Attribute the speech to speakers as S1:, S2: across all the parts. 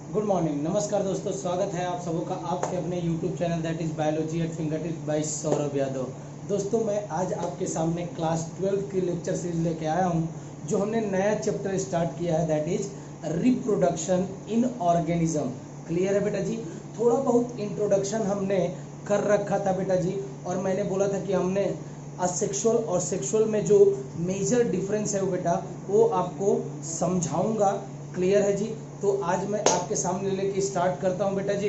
S1: Good morning, नमस्कार दोस्तों, स्वागत है आप सबों का आपके अपने YouTube channel that is biology eight finger tips by Saurabh Yadav. दोस्तों, मैं आज आपके सामने क्लास 12 की लेक्चर सीरीज लेके आया हूँ, जो हमने नया चैप्टर स्टार्ट किया है, that is reproduction in organism. Clear है बेटा जी? थोड़ा बहुत इंट्रोडक्शन हमने कर रखा था बेटा जी, और मैंने बोला था कि हमने असेक्सुअल और सेक्सुअल में जो मेजर डिफरेंस है वो बेटा वो आपको समझाऊंगा। क्लियर है जी? तो आज मैं आपके सामने लेके स्टार्ट करता हूं बेटा जी,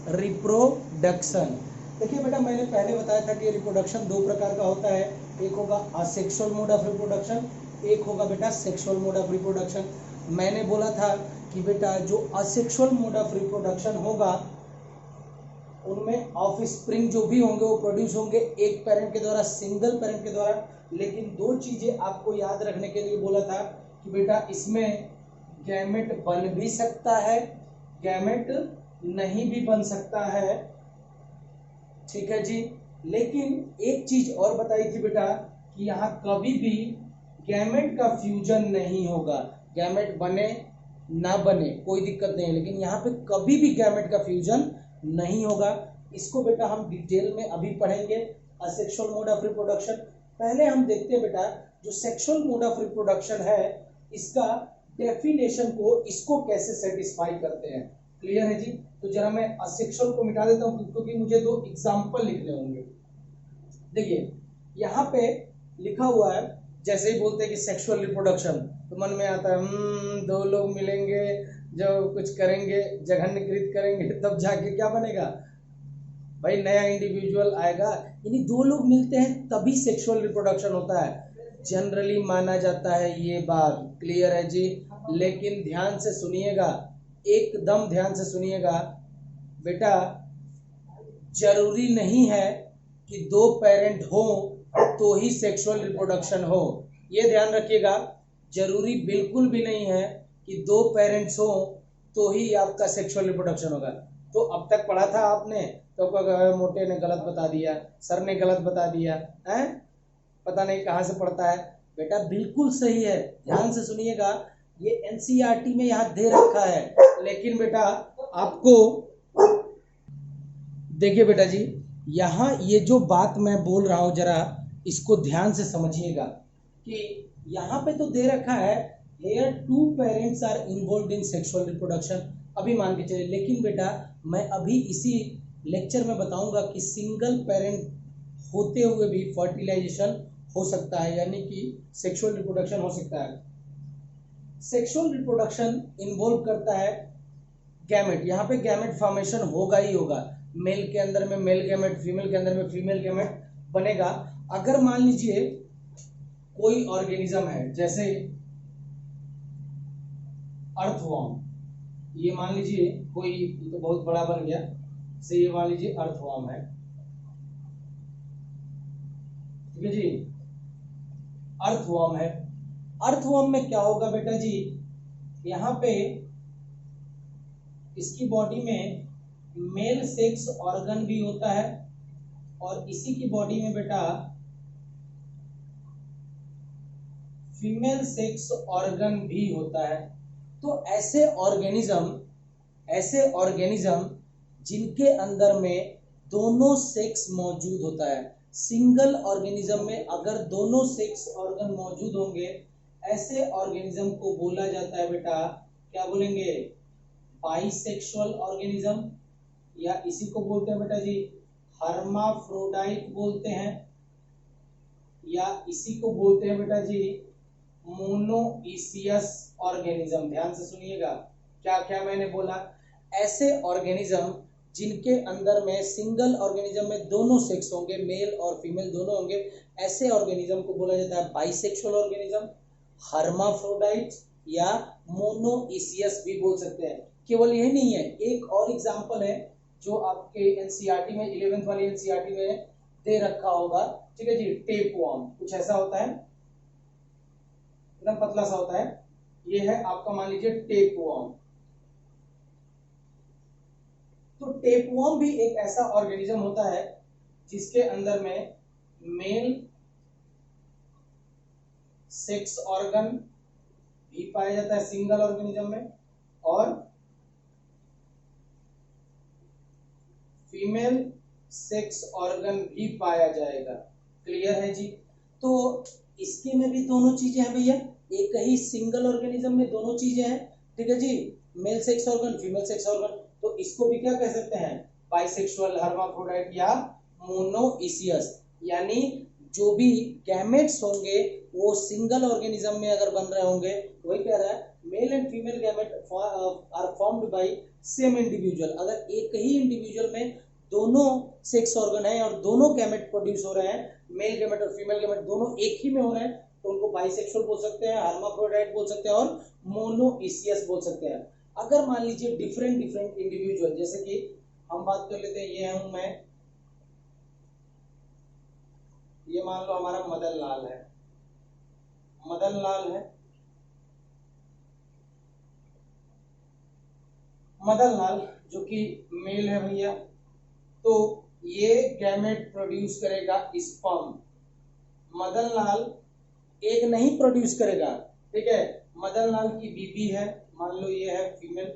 S1: रिप्रोडक्शन। देखिए बेटा, मैंने पहले बताया था कि रिप्रोडक्शन दो प्रकार का होता है। एक होगा असेक्सुअल मोड ऑफ रिप्रोडक्शन, एक होगा बेटा सेक्सुअल मोड ऑफ रिप्रोडक्शन। मैंने बोला था कि बेटा जो असेक्सुअल मोड ऑफ रिप्रोडक्शन होगा उनमें ऑफ स्प्रिंग जो भी होंगे वो प्रोड्यूस होंगे एक पेरेंट के द्वारा, सिंगल पेरेंट के द्वारा। लेकिन दो चीजें आपको याद रखने के लिए बोला था कि बेटा इसमें गैमेट बन भी सकता है, गैमेट नहीं भी बन सकता है। ठीक है जी? लेकिन एक चीज और बताई थी बेटा कि यहाँ कभी भी गैमेट का फ्यूजन नहीं होगा। गैमेट बने ना बने कोई दिक्कत नहीं है, लेकिन यहाँ पे कभी भी गैमेट का फ्यूजन नहीं होगा। इसको बेटा हम डिटेल में अभी पढ़ेंगे, असेक्सुअल मोड ऑफ रिप्रोडक्शन। पहले हम देखते हैं बेटा जो सेक्सुअल मोड ऑफ रिप्रोडक्शन है, इसका डेफिनेशन को इसको कैसे सेटिस्फाई करते हैं। क्लियर है जी? तो जरा मैं असेक्सुअल को मिटा देता हूं क्योंकि मुझे दो एग्जांपल लिखने होंगे। देखिए यहाँ पे लिखा हुआ है, जैसे ही बोलते हैं कि सेक्सुअल रिप्रोडक्शन तो मन में आता है दो लोग मिलेंगे, जो कुछ करेंगे, जघन्यकृत करेंगे, तब जाके क्या बनेगा भाई, नया इंडिविजुअल आएगा। यानी दो लोग मिलते हैं तभी सेक्सुअल रिप्रोडक्शन होता है, जनरली माना जाता है ये बात। क्लियर है जी? लेकिन ध्यान से सुनिएगा, एकदम ध्यान से सुनिएगा बेटा, जरूरी नहीं है कि दो पेरेंट हो तो ही सेक्सुअल रिप्रोडक्शन हो। ये ध्यान रखिएगा, जरूरी बिल्कुल भी नहीं है कि दो पेरेंट्स हो तो ही आपका सेक्सुअल रिप्रोडक्शन होगा। तो अब तक पढ़ा था आपने, तो मोटे ने गलत बता दिया, सर ने गलत बता दिया है, पता नहीं कहां से पढ़ता है। बेटा बिल्कुल सही है, ध्यान से सुनिएगा। ये एनसीईआरटी में यहाँ दे रखा है, लेकिन बेटा आपको देखिए बेटा जी, यहाँ ये जो बात मैं बोल रहा हूं जरा इसको ध्यान से समझिएगा कि यहाँ पे तो दे रखा है here two parents are involve in sexual reproduction, अभी मान के चलिए। लेकिन बेटा मैं अभी इसी लेक्चर में बताऊंगा कि सिंगल पेरेंट होते हुए भी फर्टिलाइजेशन हो सकता है, यानी कि सेक्सुअल रिप्रोडक्शन हो सकता है। सेक्सुअल रिप्रोडक्शन इन्वॉल्व करता है गैमेट। यहाँ पे गैमेट फॉर्मेशन होगा ही होगा, मेल के अंदर में मेल गैमेट, फीमेल के अंदर में फीमेल गैमेट बनेगा। अगर मान लीजिए कोई ऑर्गेनिज्म है, जैसे अर्थवॉर्म, ये मान लीजिए कोई, ये तो बहुत बड़ा बन गया से, ये मान लीजिए अर्थवॉर्म है। ठीक है जी? अर्थवॉर्म है। अर्थवॉर्म में क्या होगा बेटा जी, यहाँ पे इसकी बॉडी में मेल सेक्स ऑर्गन भी होता है और इसी की बॉडी में बेटा फीमेल सेक्स ऑर्गन भी होता है। तो ऐसे ऑर्गेनिज्म जिनके अंदर में दोनों सेक्स मौजूद होता है, सिंगल ऑर्गेनिज्म में अगर दोनों सेक्स ऑर्गन मौजूद होंगे, ऐसे ऑर्गेनिज्म को बोला जाता है बेटा, क्या बोलेंगे, बाइसेक्सुअल ऑर्गेनिज्म, या इसी को बोलते हैं बेटा जी हर्माफ्रोडाइट बोलते हैं, या इसी को बोलते हैं बेटा जी मोनोइसियस ऑर्गेनिज्म। ध्यान से सुनिएगा क्या क्या मैंने बोला। ऐसे ऑर्गेनिज्म जिनके अंदर में सिंगल ऑर्गेनिज्म में दोनों सेक्स होंगे, मेल और फीमेल दोनों होंगे, ऐसे ऑर्गेनिज्म को बोला जाता है बाइसेक्सुअल ऑर्गेनिज्म, हर्माफ्रोडाइट या मोनोइसियस भी बोल सकते हैं। केवल यही नहीं है, एक और एग्जांपल है जो आपके एनसीईआरटी में 11th वाली एनसीईआरटी में दे रखा होगा। ठीक है जी? टेपवर्म कुछ ऐसा होता है, एकदम पतला सा होता है। ये है आपका मान लीजिए टेपवर्म। तो टेपवर्म भी एक ऐसा ऑर्गेनिज्म होता है जिसके अंदर में मेल सेक्स ऑर्गन भी पाया जाता है सिंगल ऑर्गेनिज्म में, और फीमेल सेक्स ऑर्गन भी पाया जाएगा। क्लियर है जी। तो इसके में भी दोनों चीजें हैं भैया, एक ही सिंगल ऑर्गेनिज्म में दोनों चीजें हैं। ठीक है जी, male sex organ, female sex organ. तो इसको भी क्या कह सकते हैं, बाइसेक्सुअल, हर्माफ्रोडाइट या मोनोइसियस। यानी जो भी गैमेट्स होंगे वो सिंगल ऑर्गेनिज्म में अगर बन रहे होंगे, वही कह रहा है male and female gamete are formed by same individual. अगर एक ही इंडिविजुअल में दोनों सेक्स ऑर्गन है और दोनों गैमेट प्रोड्यूस हो रहे हैं, मेल गैमेट और फीमेल गैमेट दोनों एक ही में हो रहे हैं, तो उनको बाइसेक्सुअल बोल सकते हैं, हर्माफ्रोडाइट बोल सकते हैं और मोनोइसियस बोल सकते हैं। अगर मान लीजिए डिफरेंट डिफरेंट इंडिविजुअल, जैसे कि हम बात कर लेते हैं, ये हूं मैं, ये मान लो हमारा मदन लाल है, मदन लाल है, मदन लाल जो कि मेल है भैया, तो ये गैमेट प्रोड्यूस करेगा स्पर्म। मदन लाल एक नहीं प्रोड्यूस करेगा, ठीक है, मदन लाल की बीबी है, मान लो ये है फीमेल,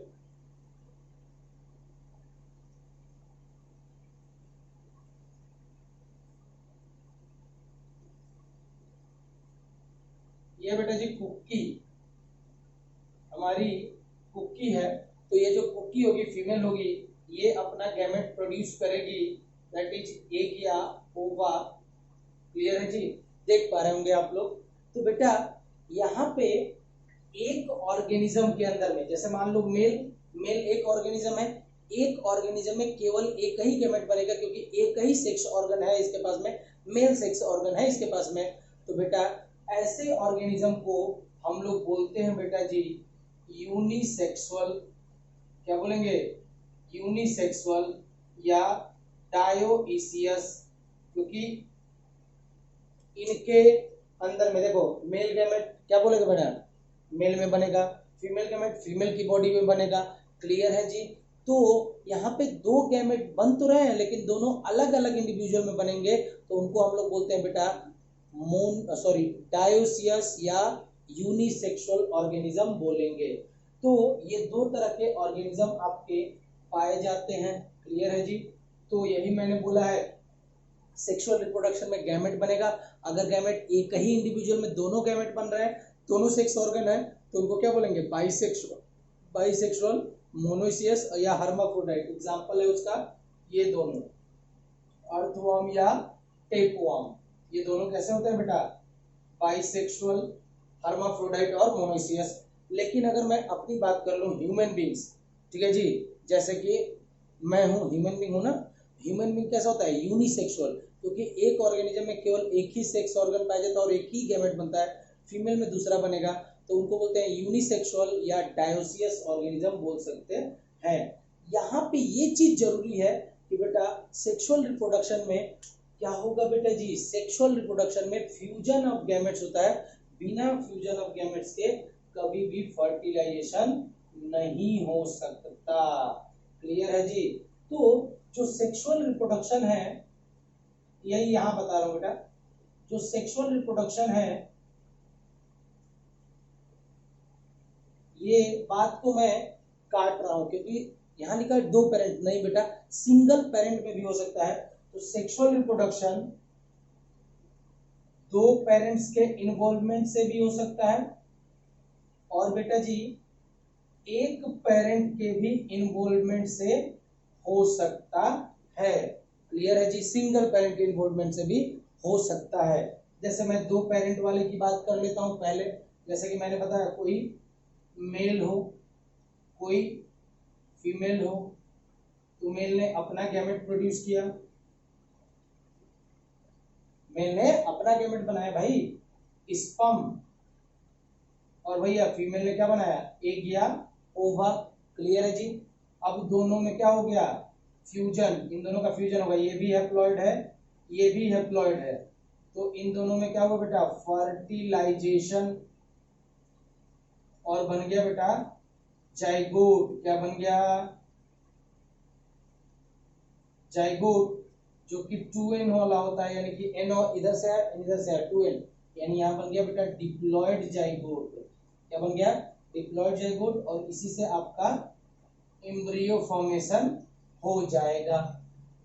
S1: ये बेटा जी कुक्की, हमारी कुक्की है। तो ये जो कुक्की होगी फीमेल होगी, ये अपना गैमेट प्रोड्यूस करेगी, दैट इज एग या ओवा। क्लियर है जी, देख पा रहे होंगे आप लोग। तो बेटा यहाँ पे एक ऑर्गेनिज्म के अंदर में, जैसे मान लो मेल, मेल एक ऑर्गेनिज्म है, एक ऑर्गेनिज्म में केवल एक ही गैमेट बनेगा, क्योंकि एक ही सेक्स ऑर्गन है इसके पास में, मेल सेक्स ऑर्गन है इसके पास में। तो बेटा ऐसे ऑर्गेनिज्म को हम लोग बोलते हैं बेटा जी यूनिसेक्सुअल। क्या बोलेंगे, यूनिसेक्सुअल या डायोइसियस, क्योंकि इनके अंदर में देखो मेल गैमेट क्या बोलेगा बेटा, मेल में बनेगा, फीमेल गैमेट फीमेल की बॉडी में बनेगा। क्लियर है जी। तो यहाँ पे दो गैमेट बन तो रहे हैं, लेकिन दोनों अलग अलग इंडिविजुअल में बनेंगे, तो उनको हम लोग बोलते हैं बेटा डायोसियस या यूनिसेक्सुअल ऑर्गेनिज्म बोलेंगे। तो ये दो तरह के ऑर्गेनिज्म आपके पाए जाते हैं। क्लियर है जी। तो यही मैंने बोला है, सेक्सुअल रिप्रोडक्शन में गैमेट बनेगा। अगर गैमेट एक ही इंडिविजुअल में दोनों गैमेट बन रहे हैं, दोनों सेक्स ऑर्गन है, तो उनको क्या बोलेंगे, बाइसेक्सुअल, बाइसेक्सुअल, मोनोइसियस या हर्माफ्रोडाइट। एग्जांपल है उसका ये दोनों, अर्थवर्म या टेपवर्म, ये दोनों कैसे होते हैं बेटा, बाइसेक्सुअल, हर्माफ्रोडाइट और मोनोइसियस। लेकिन अगर मैं अपनी बात कर लूं ह्यूमन बींग्स, ठीक है जी, जैसे कि मैं हूं ह्यूमन बींग हूं ना, ह्यूमन बींग कैसा होता है, यूनिसेक्सुअल, क्योंकि एक ऑर्गेनिज्म में केवल एक ही सेक्स ऑर्गन पाया जाता है और एक ही गैमेट बनता है, फीमेल में दूसरा बनेगा, तो उनको बोलते हैं यूनिसेक्सुअल या डायोसियस ऑर्गेनिज्म बोल सकते हैं। यहाँ पे ये चीज जरूरी है कि बेटा सेक्सुअल रिप्रोडक्शन में क्या होगा बेटा जी, सेक्सुअल रिप्रोडक्शन में फ्यूजन ऑफ गैमेट्स होता है, बिना फ्यूजन ऑफ गैमेट्स के कभी भी फर्टिलाइजेशन नहीं हो सकता। क्लियर है जी। तो जो सेक्सुअल रिप्रोडक्शन है, यही यहां बता रहा हूं बेटा, जो सेक्सुअल रिप्रोडक्शन है, ये बात को मैं काट रहा हूं क्योंकि यहां लिखा है दो पेरेंट, नहीं बेटा सिंगल पेरेंट में भी हो सकता है। तो सेक्सुअल रिप्रोडक्शन दो पेरेंट्स के इन्वॉल्वमेंट से भी हो सकता है, और बेटा जी एक पेरेंट के भी इन्वॉल्वमेंट से हो सकता है। क्लियर है जी, सिंगल पेरेंट के इन्वॉल्वमेंट से भी हो सकता है। जैसे मैं दो पेरेंट वाले की बात कर लेता हूं पहले, जैसे कि मैंने बताया कोई मेल हो, कोई फीमेल हो, तो मेल ने अपना गैमेट प्रोड्यूस किया, मेल ने अपना गैमेट बनाया भाई स्पर्म, और भैया फीमेल ने क्या बनाया, एग या ओवा। क्लियर है जी। अब दोनों में क्या हो गया, फ्यूजन, इन दोनों का फ्यूजन होगा, ये भी हैप्लॉइड है, ये भी हैप्लॉइड है, तो इन दोनों में क्या होगा बेटा, फर्टिलाइजेशन, और बन गया बेटा जाइगोट। क्या बन गया, जाइगोट, जो कि 2n वाला होता है, यानी कि n और इधर से है इधर से है 2n, यानी यहां बन गया बेटा डिप्लॉयड जाइगोट। क्या बन गया, डिप्लॉयड जाइगोट, और इसी से आपका एम्ब्रियो फॉर्मेशन हो जाएगा।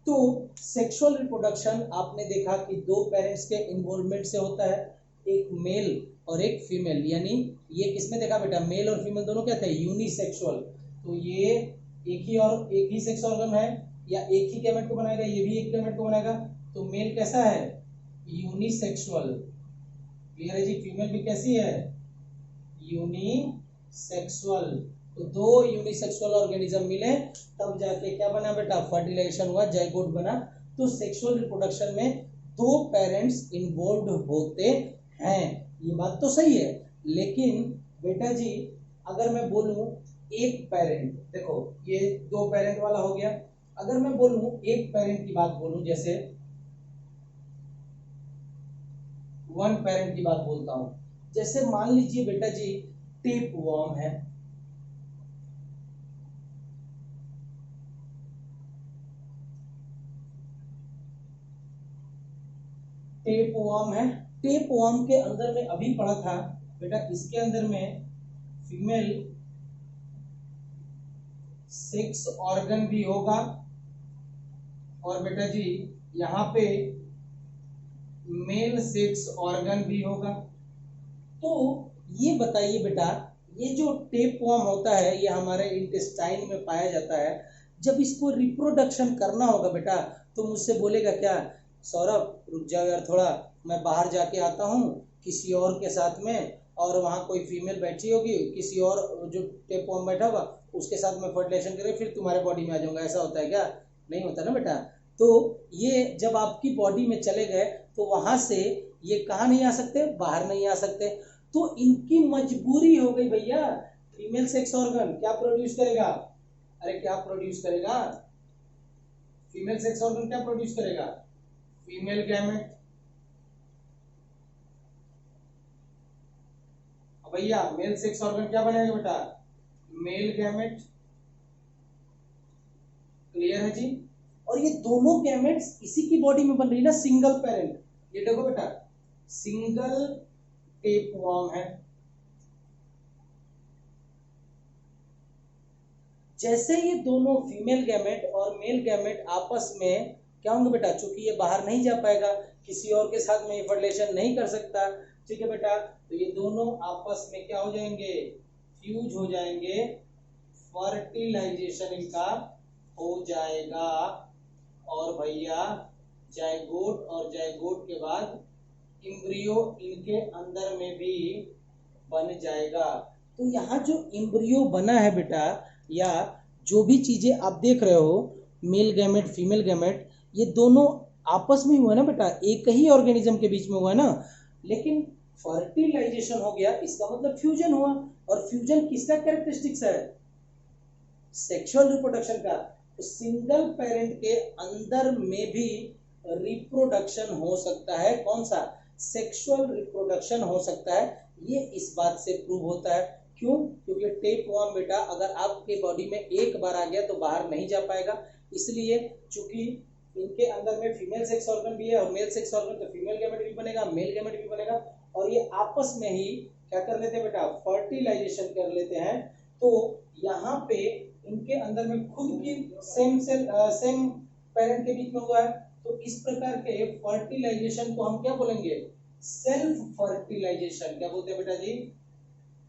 S1: तो सेक्सुअल रिप्रोडक्शन आपने देखा कि दो पेरेंट्स के इन्वॉल्वमेंट से होता है, एक मेल और एक फीमेल, यानी ये किसमें देखा बेटा, मेल और फीमेल दोनों क्या थे, यूनिसेक्सुअल। तो ये एक ही सेक्स ऑर्गन है या एक ही गैमेट को बनाएगा, ये भी एक गैमेट को बनाएगा। तो मेल कैसा है, यूनिसेक्सुअल, क्लियर है जी। फीमेल भी कैसी है, यूनिसेक्सुअल। तो दो यूनिसेक्सुअल ऑर्गेनिज्म मिले तब जाके क्या बना बेटा, फर्टिलाइजेशन हुआ, जाइगोट बना। तो सेक्सुअल रिप्रोडक्शन में दो पेरेंट्स इन्वॉल्व होते हैं, ये बात तो सही है। लेकिन बेटा जी अगर मैं बोलूं एक पेरेंट, देखो ये दो पेरेंट वाला हो गया, अगर मैं बोलूं एक पेरेंट की बात बोलूं, जैसे वन पेरेंट की बात बोलता हूं, जैसे मान लीजिए बेटा जी टेप वॉर्म है, टेप वॉर्म है। टेप वॉर्म के अंदर में अभी पढ़ा था बेटा, इसके अंदर में फीमेल सेक्स ऑर्गन भी होगा और बेटा जी यहाँ पे मेल सेक्स ऑर्गन भी होगा। तो ये बताइए बेटा, ये जो टेप वॉर्म होता है ये हमारे इंटेस्टाइन में पाया जाता है। जब इसको रिप्रोडक्शन करना होगा बेटा तो मुझसे बोलेगा क्या, सौरभ रुक जाओ यार थोड़ा, मैं बाहर जाके आता हूँ किसी और के साथ में, और वहां कोई फीमेल बैठी होगी, किसी और जो टेप वॉर्म बैठा होगा उसके साथ में फर्टिलाइजेशन करके फिर तुम्हारे बॉडी में आ जाऊंगा, ऐसा होता है क्या, नहीं होता ना बेटा। तो ये जब आपकी बॉडी में चले गए तो वहां से ये कहाँ नहीं आ सकते, बाहर नहीं आ सकते। तो इनकी मजबूरी हो गई भैया, फीमेल सेक्स ऑर्गन क्या प्रोड्यूस करेगा, अरे क्या प्रोड्यूस करेगा, फीमेल सेक्स ऑर्गन क्या प्रोड्यूस करेगा, फीमेल गैमेट। भैया मेल सेक्स ऑर्गन क्या बनेगा बेटा, मेल गैमेट, क्लियर है जी। और ये दोनों गैमेट्स इसी की बॉडी में बन रही है ना, सिंगल पेरेंट। ये देखो बेटा सिंगल टेप वॉर्म है, जैसे ये दोनों फीमेल गैमेट और मेल गैमेट आपस में क्या होंगे बेटा, चूंकि ये बाहर नहीं जा पाएगा, किसी और के साथ में ये फर्टिलाइजेशन नहीं कर सकता, ठीक है बेटा, तो ये दोनों आपस में क्या हो जाएंगे, फ्यूज हो जाएंगे, फर्टिलाइजेशन इनका हो जाएगा। और भैया जाइगोट, और जाइगोट के बाद इम्ब्रियो इनके अंदर में भी बन जाएगा। तो यहाँ जो इम्ब्रियो बना है बेटा, या जो भी चीजें आप देख रहे हो, मेल गैमेट फीमेल गैमेट, ये दोनों आपस में हुआ ना बेटा, एक ही ऑर्गेनिज्म के बीच में हुआ ना, लेकिन फर्टिलाइजेशन हो गया इसका मतलब फ्यूजन हुआ। और फ्यूजन किसका कैरेक्टरिस्टिक्स है, सेक्सुअल रिप्रोडक्शन का। तो सिंगल पेरेंट के अंदर में भी रिप्रोडक्शन हो सकता है, कौन सा, सेक्सुअल रिप्रोडक्शन हो सकता है। ये इस बात से प्रूव होता है, क्यों, क्योंकि टेप वॉर्म बेटा अगर आपके बॉडी में एक बार आ गया तो बाहर नहीं जा पाएगा, इसलिए चूंकि इनके अंदर में फीमेल सेक्स ऑर्गन भी है और मेल सेक्स ऑर्गन, तो फीमेल गैमेट भी बनेगा, मेल गैमेट भी बनेगा, और ये आपस में ही क्या कर लेते हैं बेटा, फर्टिलाइजेशन कर लेते हैं। तो यहाँ पे इनके अंदर में खुद की सेम पेरेंट के बीच में हुआ है, तो इस प्रकार के फर्टिलाइजेशन को हम क्या बोलेंगे, सेल्फ फर्टिलाइजेशन। क्या बोलते हैं बेटा जी,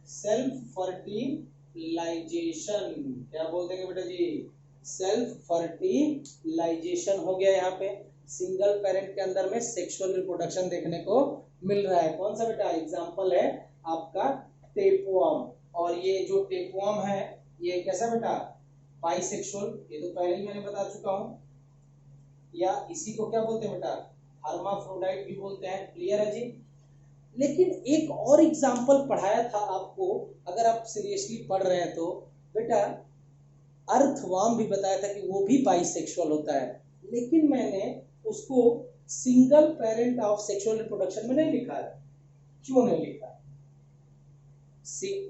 S1: सेल्फ फर्टिलाइजेशन, क्या बोलते हैं बेटा जी, सेल्फ फर्टिलाइजेशन हो गया। यहाँ पे सिंगल पेरेंट के अंदर में सेक्सुअल रिप्रोडक्शन देखने को मिल रहा है, कौन सा बेटा, एग्जांपल है आपका टेपवर्म। और ये जो टेपवर्म है ये कैसा बेटा, बाइसेक्सुअल, ये तो पहले ही मैंने बता चुका हूं, या इसी को क्या बोलते हैं बेटा, हर्माफ्रोडाइट भी बोलते हैं, क्लियर है जी। लेकिन एक और एग्जांपल पढ़ाया था आपको, अगर आप सीरियसली पढ़ रहे हैं तो बेटा, अर्थवर्म भी बताया था कि वो भी बाइसेक्सुअल होता है, लेकिन मैंने उसको single parent of sexual reproduction में नहीं लिखा है। क्यों नहीं लिखा,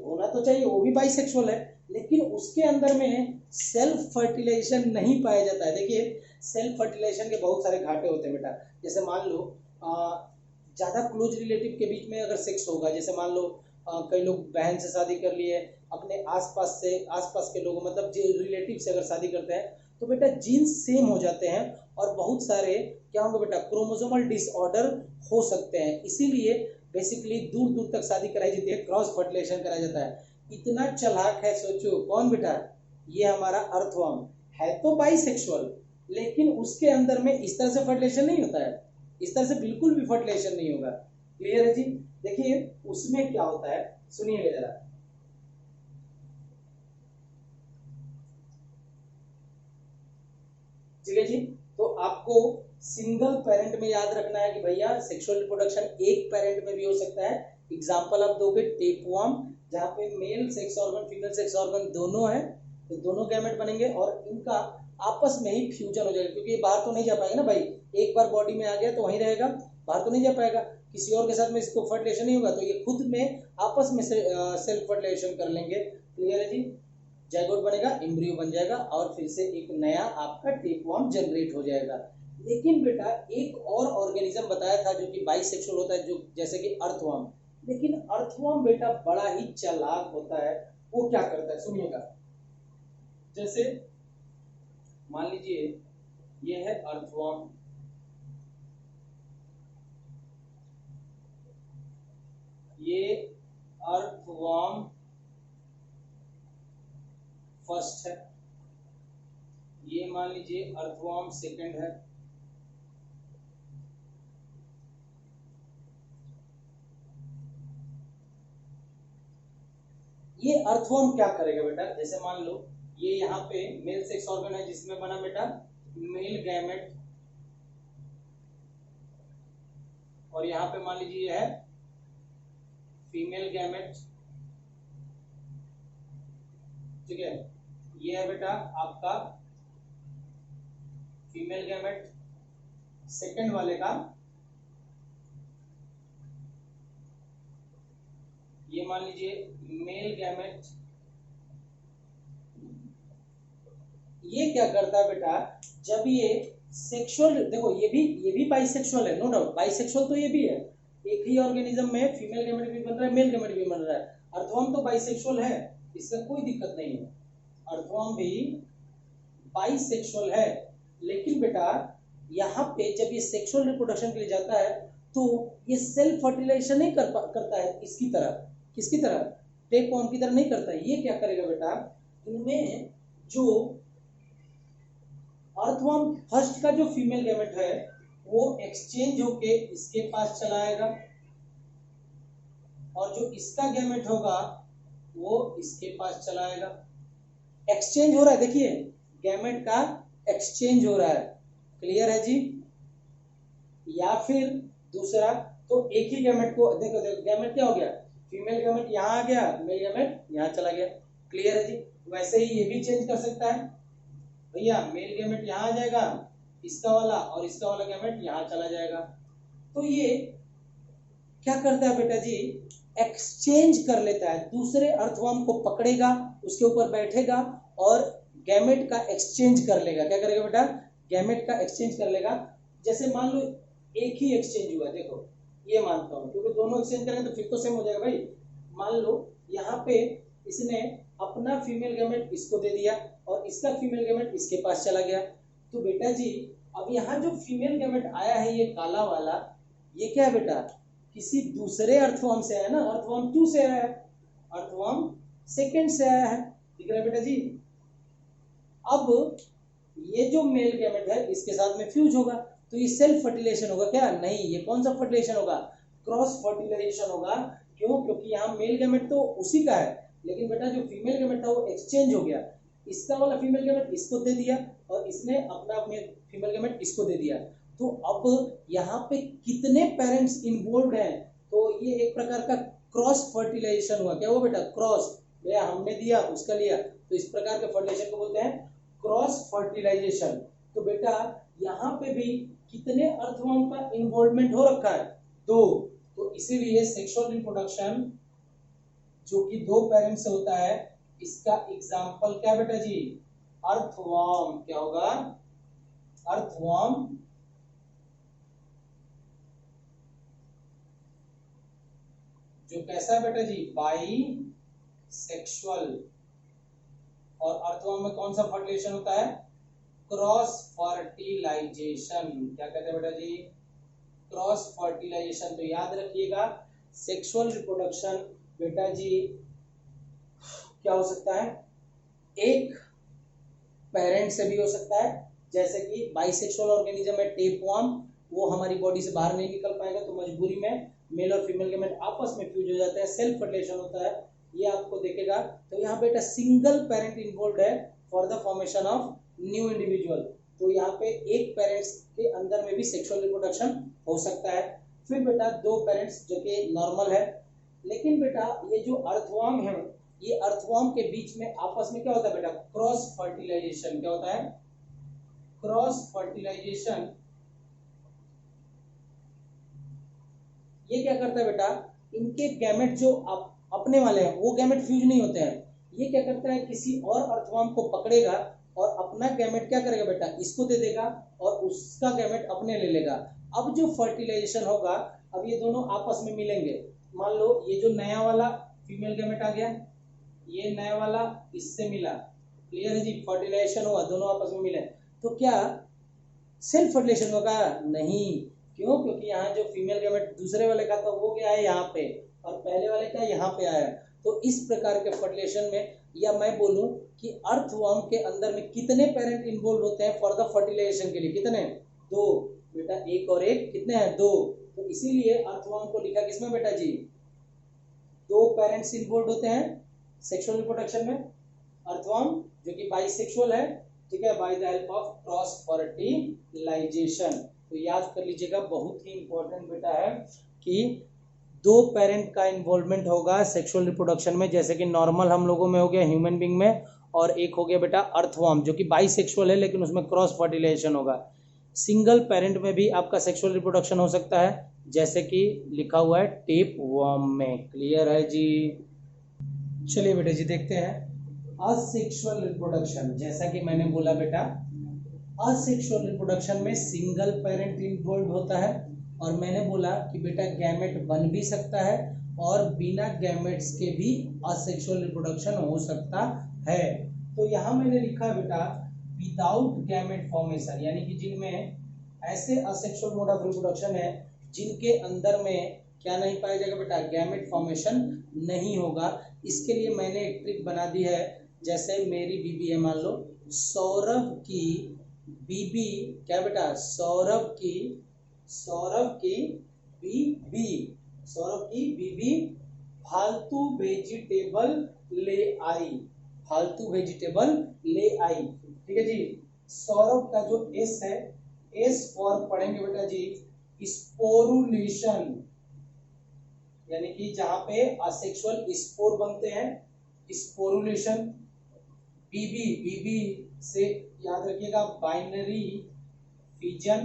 S1: होना तो चाहिए, वो भी बाइसेक्सुअल है, लेकिन उसके अंदर में सेल्फ फर्टिलाइजेशन नहीं पाया जाता है। देखिए सेल्फ फर्टिलाइजेशन के बहुत सारे घाटे होते हैं बेटा, जैसे मान लो ज्यादा क्लोज रिलेटिव के बीच में अगर सेक्स होगा, जैसे मान लो कई लोग बहन से शादी कर लिए, अपने आसपास के लोगों मतलब जो रिलेटिव से अगर शादी करते हैं तो बेटा जीन्स सेम हो जाते हैं और बहुत सारे क्या होंगे बेटा, क्रोमोसोमल डिसऑर्डर हो सकते हैं। इसीलिए बेसिकली दूर दूर तक शादी कराई जाती है, क्रॉस फर्टिलाइजेशन कराया जाता है। इतना चालाक है, सोचो कौन बेटा, ये हमारा अर्थवर्म है तो बाइसेक्सुअल, लेकिन उसके अंदर में इस तरह से फर्टिलाइजेशन नहीं होता है, इस तरह से बिल्कुल भी फर्टिलाइजेशन नहीं होगा। क्लियर है जी? देखिए उसमें क्या होता है, सुनिएगा जरा। ठीक है जी, तो आपको सिंगल पेरेंट में याद रखना है कि भैया सेक्सुअल रिप्रोडक्शन एक पेरेंट में भी हो सकता है। एग्जांपल आप दोगे टेपवर्म, जहां पे mail sex organ female sex organ दोनों है, तो दोनों गैमेट बनेंगे और इनका आपस में ही फ्यूजन हो जाएगा, क्योंकि ये बाहर तो नहीं जा पाएगा ना भाई, एक बार बॉडी में आ गया तो वहीं रहेगा, बाहर तो नहीं जा पाएगा, किसी और के साथ में इसको फर्टिलाइजेशन नहीं होगा, तो ये खुद में आपस में से सेल्फ फर्टिलाइजेशन कर लेंगे। क्लियर है जी? जाइगोट बनेगा, एम्ब्रियो बन जाएगा और फिर से एक नया आपका टेपवर्म जनरेट हो जाएगा। लेकिन बेटा एक और ऑर्गेनिज्म बताया था जो कि बाइसेक्सुअल होता है, जो जैसे कि अर्थवर्म। लेकिन अर्थवर्म बेटा बड़ा ही चालाक होता है। वो क्या करता है सुनिएगा। जैसे मान लीजिए ये है अर्थवर्म, ये अर्थवर्म फर्स्ट है, ये मान लीजिए अर्थवर्म सेकंड है, ये अर्थवर्म क्या करेगा बेटा, जैसे मान लो ये यहाँ पे मेल सेक्स ऑर्गन है जिसमें बना बेटा मेल गैमेट, और यहाँ पे मान लीजिए ये है फीमेल गैमेट। ठीक है, ये है बेटा आपका फीमेल गैमेट सेकंड वाले का, ये मान लीजिए मेल गैमेट। ये क्या करता है बेटा, जब ये सेक्सुअल, देखो ये भी बाइसेक्सुअल है, नो डाउट बाइसेक्सुअल तो ये भी है, एक ही ऑर्गेनिज्म में फीमेल गैमेट भी बन रहा है मेल गैमेट भी बन रहा है। अर्थवर्म तो बाइसेक्सुअल है, इसका कोई दिक्कत नहीं है, अर्थवर्म भी बाइसेक्सुअल है। लेकिन बेटा यहाँ पे जब ये सेक्सुअल रिप्रोडक्शन के लिए जाता है तो ये सेल्फ फर्टिलाइजेशन नहीं करता है इसकी तरह, किसकी तरह, टेपवर्म की तरह नहीं करता है। ये क्या करेगा बेटा, इनमें जो अर्थवर्म फर्स्ट का जो फीमेल गैमेट है वो एक्सचेंज होके इसके पास चला आएगा, और जो इसका गैमेट होगा वो इसके पास चला आएगा। एक्सचेंज हो रहा है, देखिए गैमेट का एक्सचेंज हो रहा है। क्लियर है जी? या फिर दूसरा, तो एक ही गैमेट को देखो, देखो गैमेट क्या हो गया, फीमेल गैमेट यहाँ आ गया, मेल गैमेट यहाँ चला गया। क्लियर है जी? वैसे ही ये भी चेंज कर सकता है भैया, मेल गैमेट यहाँ आ जाएगा इसका वाला, और इसका वाला गैमेट यहाँ चला जाएगा। तो ये क्या करता है बेटा जी, एक्सचेंज कर लेता है, दूसरे अर्थवर्म को पकड़ेगा, उसके ऊपर बैठेगा और गैमेट का एक्सचेंज कर लेगा। क्या करेगा बेटा, गैमेट का एक्सचेंज कर लेगा। जैसे मान लो एक ही एक्सचेंज हुआ, देखो ये मानता हूं क्योंकि दोनों एक्सचेंज करेंगे तो फिर तो सेम हो जाएगा भाई। मान लो यहाँ पे इसने अपना फीमेल गैमेट इसको दे दिया और इसका फीमेल गैमेट इसके पास चला गया, तो बेटा जी अब यहाँ जो फीमेल गैमेट आया है ये काला वाला, ये क्या है बेटा, किसी दूसरे अर्थवर्म से आया ना, अर्थवर्म 2 से आया है, अर्थवर्म सेकंड से आया है। दिख रहा है बेटा जी? अब ये जो मेल गैमेट है इसके साथ में फ्यूज होगा, तो ये सेल्फ फर्टिलाइजेशन होगा क्या, नहीं, ये कौन सा फर्टिलाइजेशन होगा, क्रॉस फर्टिलाइजेशन होगा। क्यों? क्योंकि यहाँ मेल गैमेट तो उसी का है, लेकिन बेटा जो फीमेल गैमेट था वो एक्सचेंज हो गया, इसका वाला फीमेल गैमेट इसको दे दिया और इसने अपना फीमेल गैमेट इसको दे दिया। तो अब यहाँ पे कितने पेरेंट्स इन्वॉल्व हैं, तो ये एक प्रकार का क्रॉस फर्टिलाइजेशन हुआ। क्या हुआ बेटा, क्रॉस, भैया हमने दिया उसका लिया, तो इस प्रकार के फर्टिलाइजेशन को बोलते हैं क्रॉस फर्टिलाइजेशन। तो बेटा यहाँ पे भी कितने अर्थवर्म का इन्वॉल्वमेंट हो रखा है, दो। तो इसीलिए सेक्सुअल रिप्रोडक्शन जो कि दो पेरेंट्स से होता है, इसका एग्जाम्पल क्या बेटा जी, अर्थवर्म। क्या होगा, अर्थवर्म। जो कैसा है बेटा जी, बाई सेक्सुअल। और अर्थवर्म में कौन सा फर्टिलाइजेशन होता है, क्रॉस फर्टिलाइजेशन। क्या कहते हैं बेटा जी? Cross fertilization. तो याद रखिएगा सेक्सुअल रिप्रोडक्शन बेटा जी क्या हो सकता है? एक पेरेंट से भी हो सकता है, जैसे कि बाइसेक्सुअल ऑर्गेनिज्म है टेपवर्म, वो हमारी बॉडी से बाहर नहीं निकल पाएगा तो मजबूरी में मेल और फीमेल गैमेट आपस में फ्यूज हो जाते हैं, सेल्फ फर्टिलाइजेशन होता है, ये आपको देखेगा। तो यहाँ बेटा सिंगल पेरेंट इन्वॉल्व है for the formation of new individual. तो यहाँ पे एक पेरेंट्स के अंदर में भी सेक्सुअल रिप्रोडक्शन हो सकता है। फिर बेटा दो पेरेंट्स जो कि नॉर्मल है, लेकिन बेटा ये जो अर्थवर्म है, ये अर्थवर्म के बीच में आपस में क्या होता है बेटा? Cross fertilization. क्या होता है? Cross fertilization. ये क्या करता है बेटा? इनके गैमेट जो अपने वाले हैं वो गैमेट फ्यूज नहीं होते हैं, ये क्या करता है किसी और अर्थवर्म को पकड़ेगा और अपना गैमेट क्या करेगा बेटा? इसको दे देगा और उसका गैमेट अपने ले लेगा। अब जो फर्टिलाइजेशन होगा, अब ये दोनों आपस में मिलेंगे। मान लो ये जो नया वाला फीमेल गैमेट आ गया, ये नया वाला इससे मिला, क्लियर है जी? फर्टिलाइजेशन हुआ, दोनों आपस में मिले, तो क्या सेल्फ फर्टिलाइजेशन होगा? नहीं। क्यों? क्योंकि यहाँ जो फीमेल गैमेट दूसरे वाले का था वो क्या है यहाँ पे, और पहले वाले का यहाँ पे आया। तो इस प्रकार के फर्टिलाइजेशन में, या मैं बोलूं कि अर्थवर्म के अंदर में कितने पेरेंट इन्वॉल्व होते हैं फॉर द फर्टिलाइजेशन के लिए? कितने? दो बेटा, एक और एक, कितने हैं? दो। तो इसीलिए अर्थवर्म को लिखा किसमें बेटा जी? दो पेरेंट्स इन्वॉल्व होते हैं सेक्सुअल रिप्रोडक्शन में। अर्थवर्म जो कि बाइसेक्सुअल है, ठीक है, by the help of cross fertilization. तो याद कर लीजिएगा, बहुत ही इंपॉर्टेंट बेटा है कि दो पेरेंट का इन्वॉल्वमेंट होगा सेक्सुअल रिप्रोडक्शन में, जैसे कि नॉर्मल हम लोगों में हो गया, ह्यूमन बींग में, और एक हो गया बेटा अर्थवर्म जो कि बाइसेक्सुअल है लेकिन उसमें क्रॉस फर्टिलाइजेशन होगा। सिंगल पेरेंट में भी आपका सेक्सुअल रिप्रोडक्शन हो सकता है, जैसे कि लिखा हुआ है टेपवर्म में। क्लियर है जी? चलिए बेटा जी देखते हैं असेक्सुअल रिप्रोडक्शन। जैसा कि मैंने बोला बेटा, असेक्सुअल रिप्रोडक्शन में सिंगल पेरेंट इन्वॉल्व होता है, और मैंने बोला कि बेटा गैमेट बन भी सकता है और बिना गैमेट्स के भी असेक्सुअल रिप्रोडक्शन हो सकता है। तो यहाँ मैंने लिखा है बेटा विदाउट गैमेट फॉर्मेशन, यानी कि जिनमें ऐसे असेक्सुअल मोड ऑफ रिप्रोडक्शन है जिनके अंदर में क्या नहीं पाया जाएगा बेटा? गैमेट फॉर्मेशन नहीं होगा। इसके लिए मैंने एक ट्रिक बना दी है। जैसे मेरी बीबी है, मान लो सौरभ की बीबी, क्या बेटा? सौरभ की बीबी फालतू वेजिटेबल ले आई, फालतू वेजिटेबल ले आई, ठीक है जी। सौरभ का जो एस है, एस फॉर पढ़ेंगे बेटा जी स्पोरुलेशन, यानी कि जहां पे असेक्सुअल स्पोर बनते हैं, स्पोरुलेशन। बीबी से याद रखिएगा बाइनरी फिजन।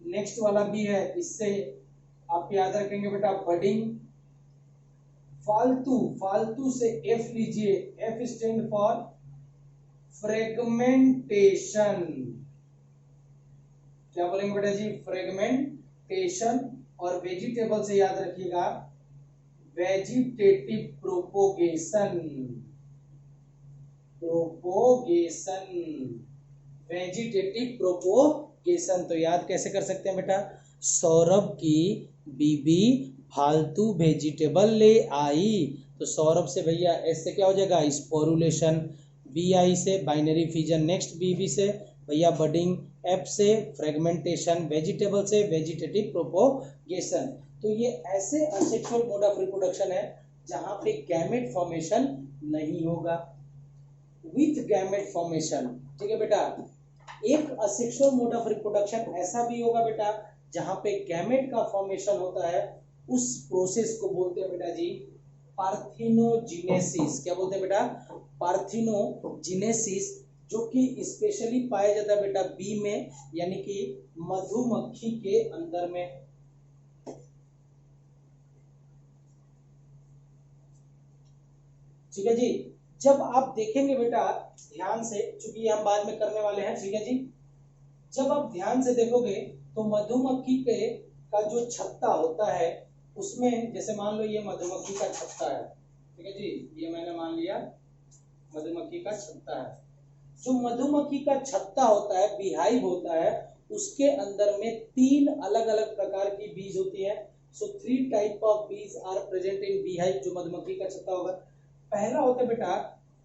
S1: नेक्स्ट वाला भी है, इससे आप याद रखेंगे बेटा बडिंग। फालतू से एफ लीजिए, एफ स्टैंड फॉर फ्रेगमेंटेशन। क्या बोलेंगे बेटा जी? फ्रेगमेंटेशन। और वेजिटेबल से याद रखिएगा वेजिटेटिव प्रोपोगेशन, वेजिटेटिव प्रोपोगेशन। तो याद कैसे कर सकते हैं बेटा? सौरभ की बीबी फालतू वेजिटेबल ले आई, तो सौरभ से भैया एस से क्या हो जाएगा? स्पोरुलेशन। बी आई से बाइनरी फिजन। नेक्स्ट बीबी से भैया बडिंग। एफ से फ्रेगमेंटेशन। वेजिटेबल से वेजिटेटिव प्रोपोगेशन। तो ये ऐसे असेक्सुअल मोड ऑफ रिप्रोडक्शन है जहां पे गैमेट फॉर्मेशन नहीं होगा। विथ गैमेट फॉर्मेशन, ठीक है बेटा। एक असेक्सुअल मोड ऑफ रिप्रोडक्शन ऐसा भी होगा बेटा जहां पे गैमेट का फॉर्मेशन होता है, उस प्रोसेस को बोलते हैं बेटा जी पार्थिनोजेनेसिस। क्या बोलते हैं बेटा? पार्थिनोजेनेसिस, जो कि स्पेशली पाया जाता है बेटा बी में, यानी कि मधुमक्खी के अंदर में। ठीक है जी। जब आप देखेंगे बेटा ध्यान से, चूंकि हम बाद में करने वाले हैं, ठीक है जी, जब आप ध्यान से देखोगे तो मधुमक्खी पे का जो छत्ता होता है उसमें, जैसे मान लो ये मधुमक्खी का छत्ता है, ठीक है जी, ये मैंने मान लिया मधुमक्खी का छत्ता है। जो मधुमक्खी का छत्ता होता है, बीहाइव होता है, उसके अंदर में 3 अलग अलग प्रकार की बीज होती है। सो 3 type of bees are present in beehive, जो मधुमक्खी का छत्ता होगा। पहला होता है बेटा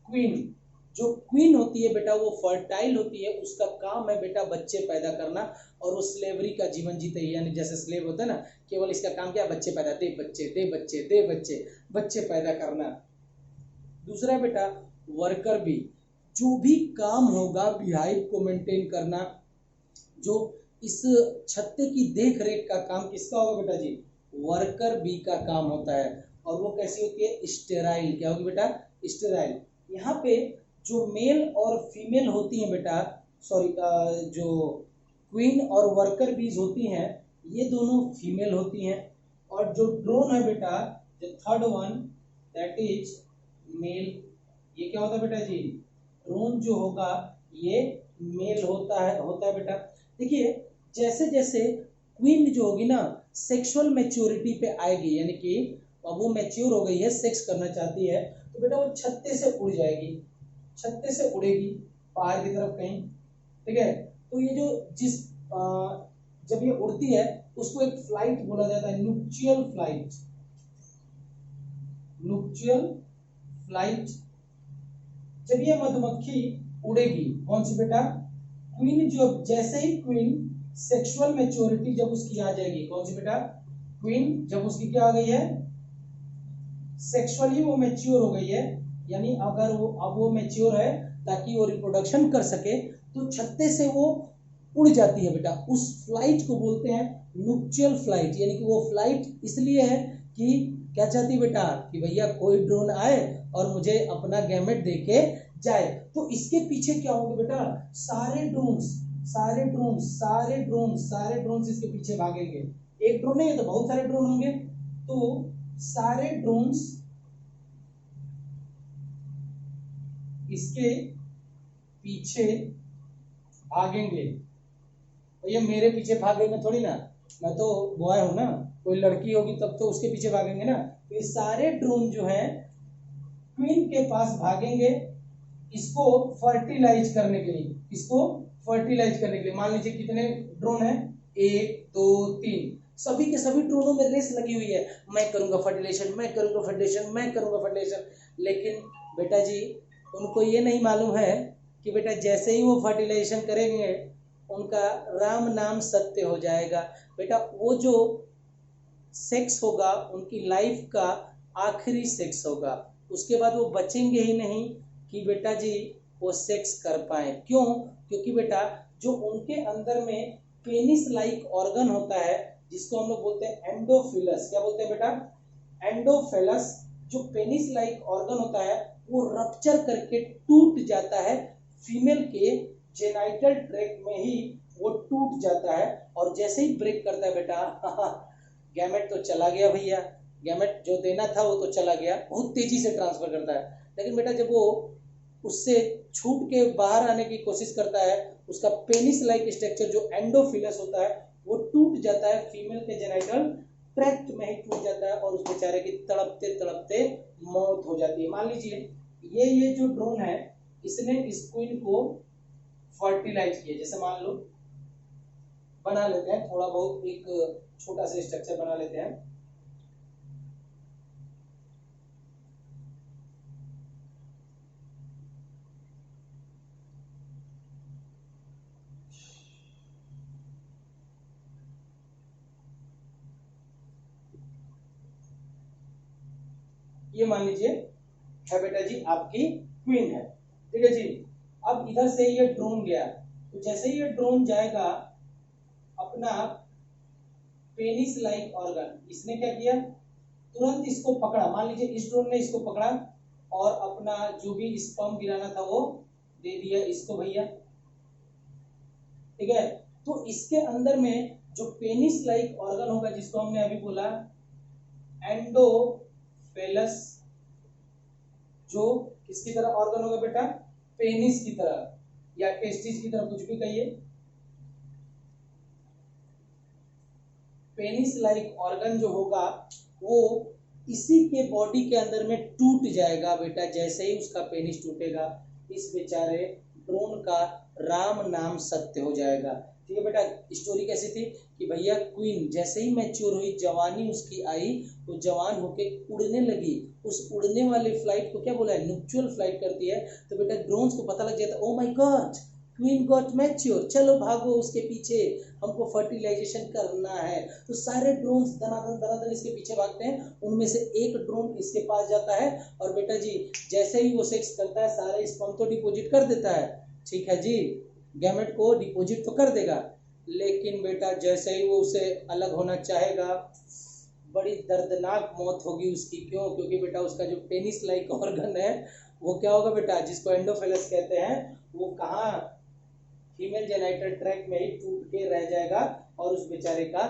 S1: क्वीन। जो क्वीन होती है बेटा वो फर्टाइल होती है, उसका काम है बेटा बच्चे पैदा करना, और वो स्लेवरी का जीवन जीते है, यानी जैसे स्लेव होता है ना, केवल इसका काम क्या, बच्चे पैदा, दे बच्चे दे बच्चे दे बच्चे, बच्चे पैदा करना। दूसरा बेटा वर्कर बी, जो भी काम होगा बीहाइव को मेंटेन करना, जो इस छत्ते की देख रेख का काम किसका होगा बेटा जी, वर्कर बी का काम होता है। और वो कैसी होती है, स्टेराइल। क्या होगी बेटा, स्टेराइल। यहाँ पे जो मेल और फीमेल होती हैं बेटा, सॉरी, जो क्वीन और वर्कर बीज होती हैं, ये दोनों फीमेल होती हैं। और जो ड्रोन है बेटा, the third one, that is male. ये क्या होता है बेटा जी, ड्रोन जो होगा ये मेल होता है बेटा। देखिए जैसे जैसे क्वीन जो होगी ना सेक्सुअल मैच्योरिटी पे आएगी, यानी कि अब वो मैच्योर हो गई है, सेक्स करना चाहती है, तो बेटा वो छत्ते से उड़ जाएगी, छत्ते से उड़ेगी बाहर की तरफ कहीं, ठीक है। तो ये जो जब ये उड़ती है उसको एक फ्लाइट बोला जाता है, नुक्चियल फ्लाइट, नुक्चियल फ्लाइट। जब ये मधुमक्खी उड़ेगी, कौन सी बेटा, क्वीन, जो जैसे ही क्वीन सेक्सुअल मैच्योरिटी जब उसकी आ जाएगी, कौन सी बेटा, क्वीन जब उसकी क्या आ गई है, सेक्सुअली वो मैच्योर हो गई है, यानी अगर वो अब वो मैच्योर है ताकि वो रिप्रोडक्शन कर सके, तो छत्ते से वो उड़ जाती है बेटा। उस फ्लाइट को बोलते हैं नुक्चियल फ्लाइट, यानी कि वो फ्लाइट इसलिए है कि क्या चाहती है बेटा, कि भैया कोई ड्रोन आए और मुझे अपना गैमेट देके जाए। तो इसके पीछे क्या होंगे बेटा, सारे ड्रोन्स, सारे ड्रोन्स, सारे ड्रोन्स, सारे ड्रोन्स इसके पीछे भागेंगे। एक ड्रोन नहीं है तो बहुत सारे ड्रोन होंगे, तो सारे ड्रोन्स इसके पीछे भागेंगे। तो ये मेरे पीछे भागेंगे थोड़ी ना, मैं तो बॉय हूं ना, कोई लड़की होगी तब तो उसके पीछे भागेंगे ना। तो ये सारे ड्रोन जो हैं क्वीन के पास भागेंगे इसको फर्टिलाइज करने के लिए, इसको फर्टिलाइज करने के लिए। मान लीजिए कितने ड्रोन हैं, 1 2 3, सभी के सभी ड्रोनों में रेस लगी हुई है, मैं करूंगा फर्टिलाइजेशन, मैं करूंगा फर्टिलाइजेशन, मैं करूंगा फर्टिलाइजेशन। लेकिन बेटा जी उनको ये नहीं मालूम है कि बेटा जैसे ही वो फर्टिलाइजेशन करेंगे उनका राम नाम सत्य हो जाएगा। बेटा वो जो सेक्स होगा उनकी लाइफ का आखिरी सेक्स होगा, उसके बाद वो बचेंगे ही नहीं कि बेटा जी वो सेक्स कर पाए। क्यों, क्योंकि बेटा जो उनके अंदर में पेनिस लाइक ऑर्गन होता है, जिसको हम लोग बोलते हैं एंडोफिलस। क्या बोलते हैं बेटा, एंडोफिलस। जो पेनिस लाइक ऑर्गन होता है वो रप्चर करके टूट जाता है, फीमेल के जेनाइटल ट्रैक्ट में ही वो टूट जाता है। और जैसे ही ब्रेक करता है बेटा गैमेट तो चला गया भैया, गैमेट जो देना था वो तो चला गया, बहुत तेजी से ट्रांसफर करता है। लेकिन बेटा जब वो उससे छूट के बाहर आने की कोशिश करता है, उसका पेनिस लाइक स्ट्रक्चर जो एंडोफिलस होता है वो टूट जाता है, फीमेल के जेनाइटल ट्रैक्ट में ही टूट जाता है, और उस बेचारे की तड़पते तड़पते मौत हो जाती है। मान लीजिए ये जो ड्रोन है इसने इस क्वीन को फर्टिलाइज किया, जैसे मान लो बना लेते हैं थोड़ा बहुत एक छोटा सा स्ट्रक्चर बना लेते हैं। ये मान लीजिए है बेटा जी आपकी क्वीन है, ठीक है जी। अब इधर से ये ड्रोन गया, तो जैसे ही ये ड्रोन जाएगा अपना पेनिस लाइक ऑर्गन, इसने क्या किया, तुरंत इसको पकड़ा। मान लीजिए इस ड्रोन ने इसको पकड़ा और अपना जो भी स्पर्म गिराना था वो दे दिया इसको भैया, ठीक है। तो इसके अंदर में जो पेनिस लाइक ऑर्गन होगा, जिसको हमने अभी बोला एंडोफेलस, जो किसकी तरह ऑर्गन होगा बेटा, पेनिस की तरह या टेस्टिस की तरह, कुछ भी कहिए। पेनिस लाइक ऑर्गन जो होगा वो इसी के बॉडी के अंदर में टूट जाएगा बेटा। जैसे ही उसका पेनिस टूटेगा इस बेचारे ड्रोन का राम नाम सत्य हो जाएगा। ठीक है बेटा, स्टोरी कैसी थी कि भैया क्वीन जैसे ही मैच्योर हुई, जवानी उसकी आई, वो जवान होके उड़ने लगी। उस उड़ने वाले फ्लाइट को क्या बोला है, नुक्चुअल फ्लाइट करती है। तो बेटा ड्रोन्स को पता लग जाता है, oh my God queen got mature, चलो भागो उसके पीछे, हमको फर्टिलाइजेशन करना है। तो सारे ड्रोन्स दनादन इसके पीछे भागते हैं। उनमें से एक ड्रोन इसके पास जाता है और बेटा जी जैसे ही वो सेक्स करता है, सारे स्पर्म तो डिपोजिट कर देता है, ठीक है जी, गैमेट को डिपोजिट तो कर देगा। लेकिन बेटा जैसे ही वो उसे अलग होना चाहेगा, बड़ी दर्दनाक मौत होगी उसकी। क्यों? क्योंकि बेटा उसका जो पेनिस लाइक ऑर्गन है वो क्या होगा बेटा, जिसको एंडोफेलस कहते हैं, वो कहाँ, फीमेल जेनाइटल ट्रैक्ट में ही टूट के रह जाएगा। और उस बेचारे का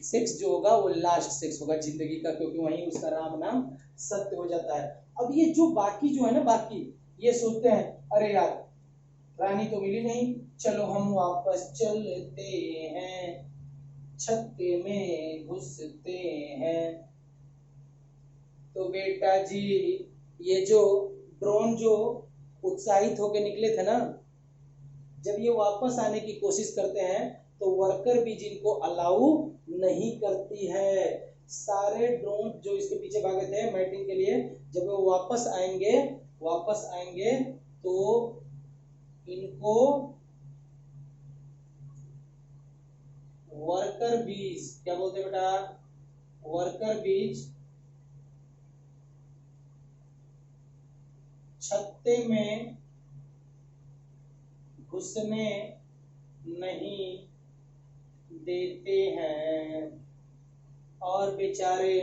S1: सेक्स जो होगा वो लास्ट सेक्स होगा जिंदगी का, क्योंकि वहीं उसका राम नाम सत्य हो जाता है। अब ये जो बाकी जो है ना, बाकी ये सोचते हैं अरे यार रानी तो मिली नहीं, चलो हम वापस चलते हैं, छत्ते में घुसते हैं। तो बेटा जी ये जो ड्रोन जो उत्साहित होके निकले थे ना, जब ये वापस आने की कोशिश करते हैं तो वर्कर भी जिनको अलाउ नहीं करती है। सारे ड्रोन जो इसके पीछे भागे थे मैटिंग के लिए, जब वो वापस आएंगे तो इनको वर्कर बीज क्या बोलते हैं बेटा, वर्कर बीज छत्ते में घुसने नहीं देते हैं। और बेचारे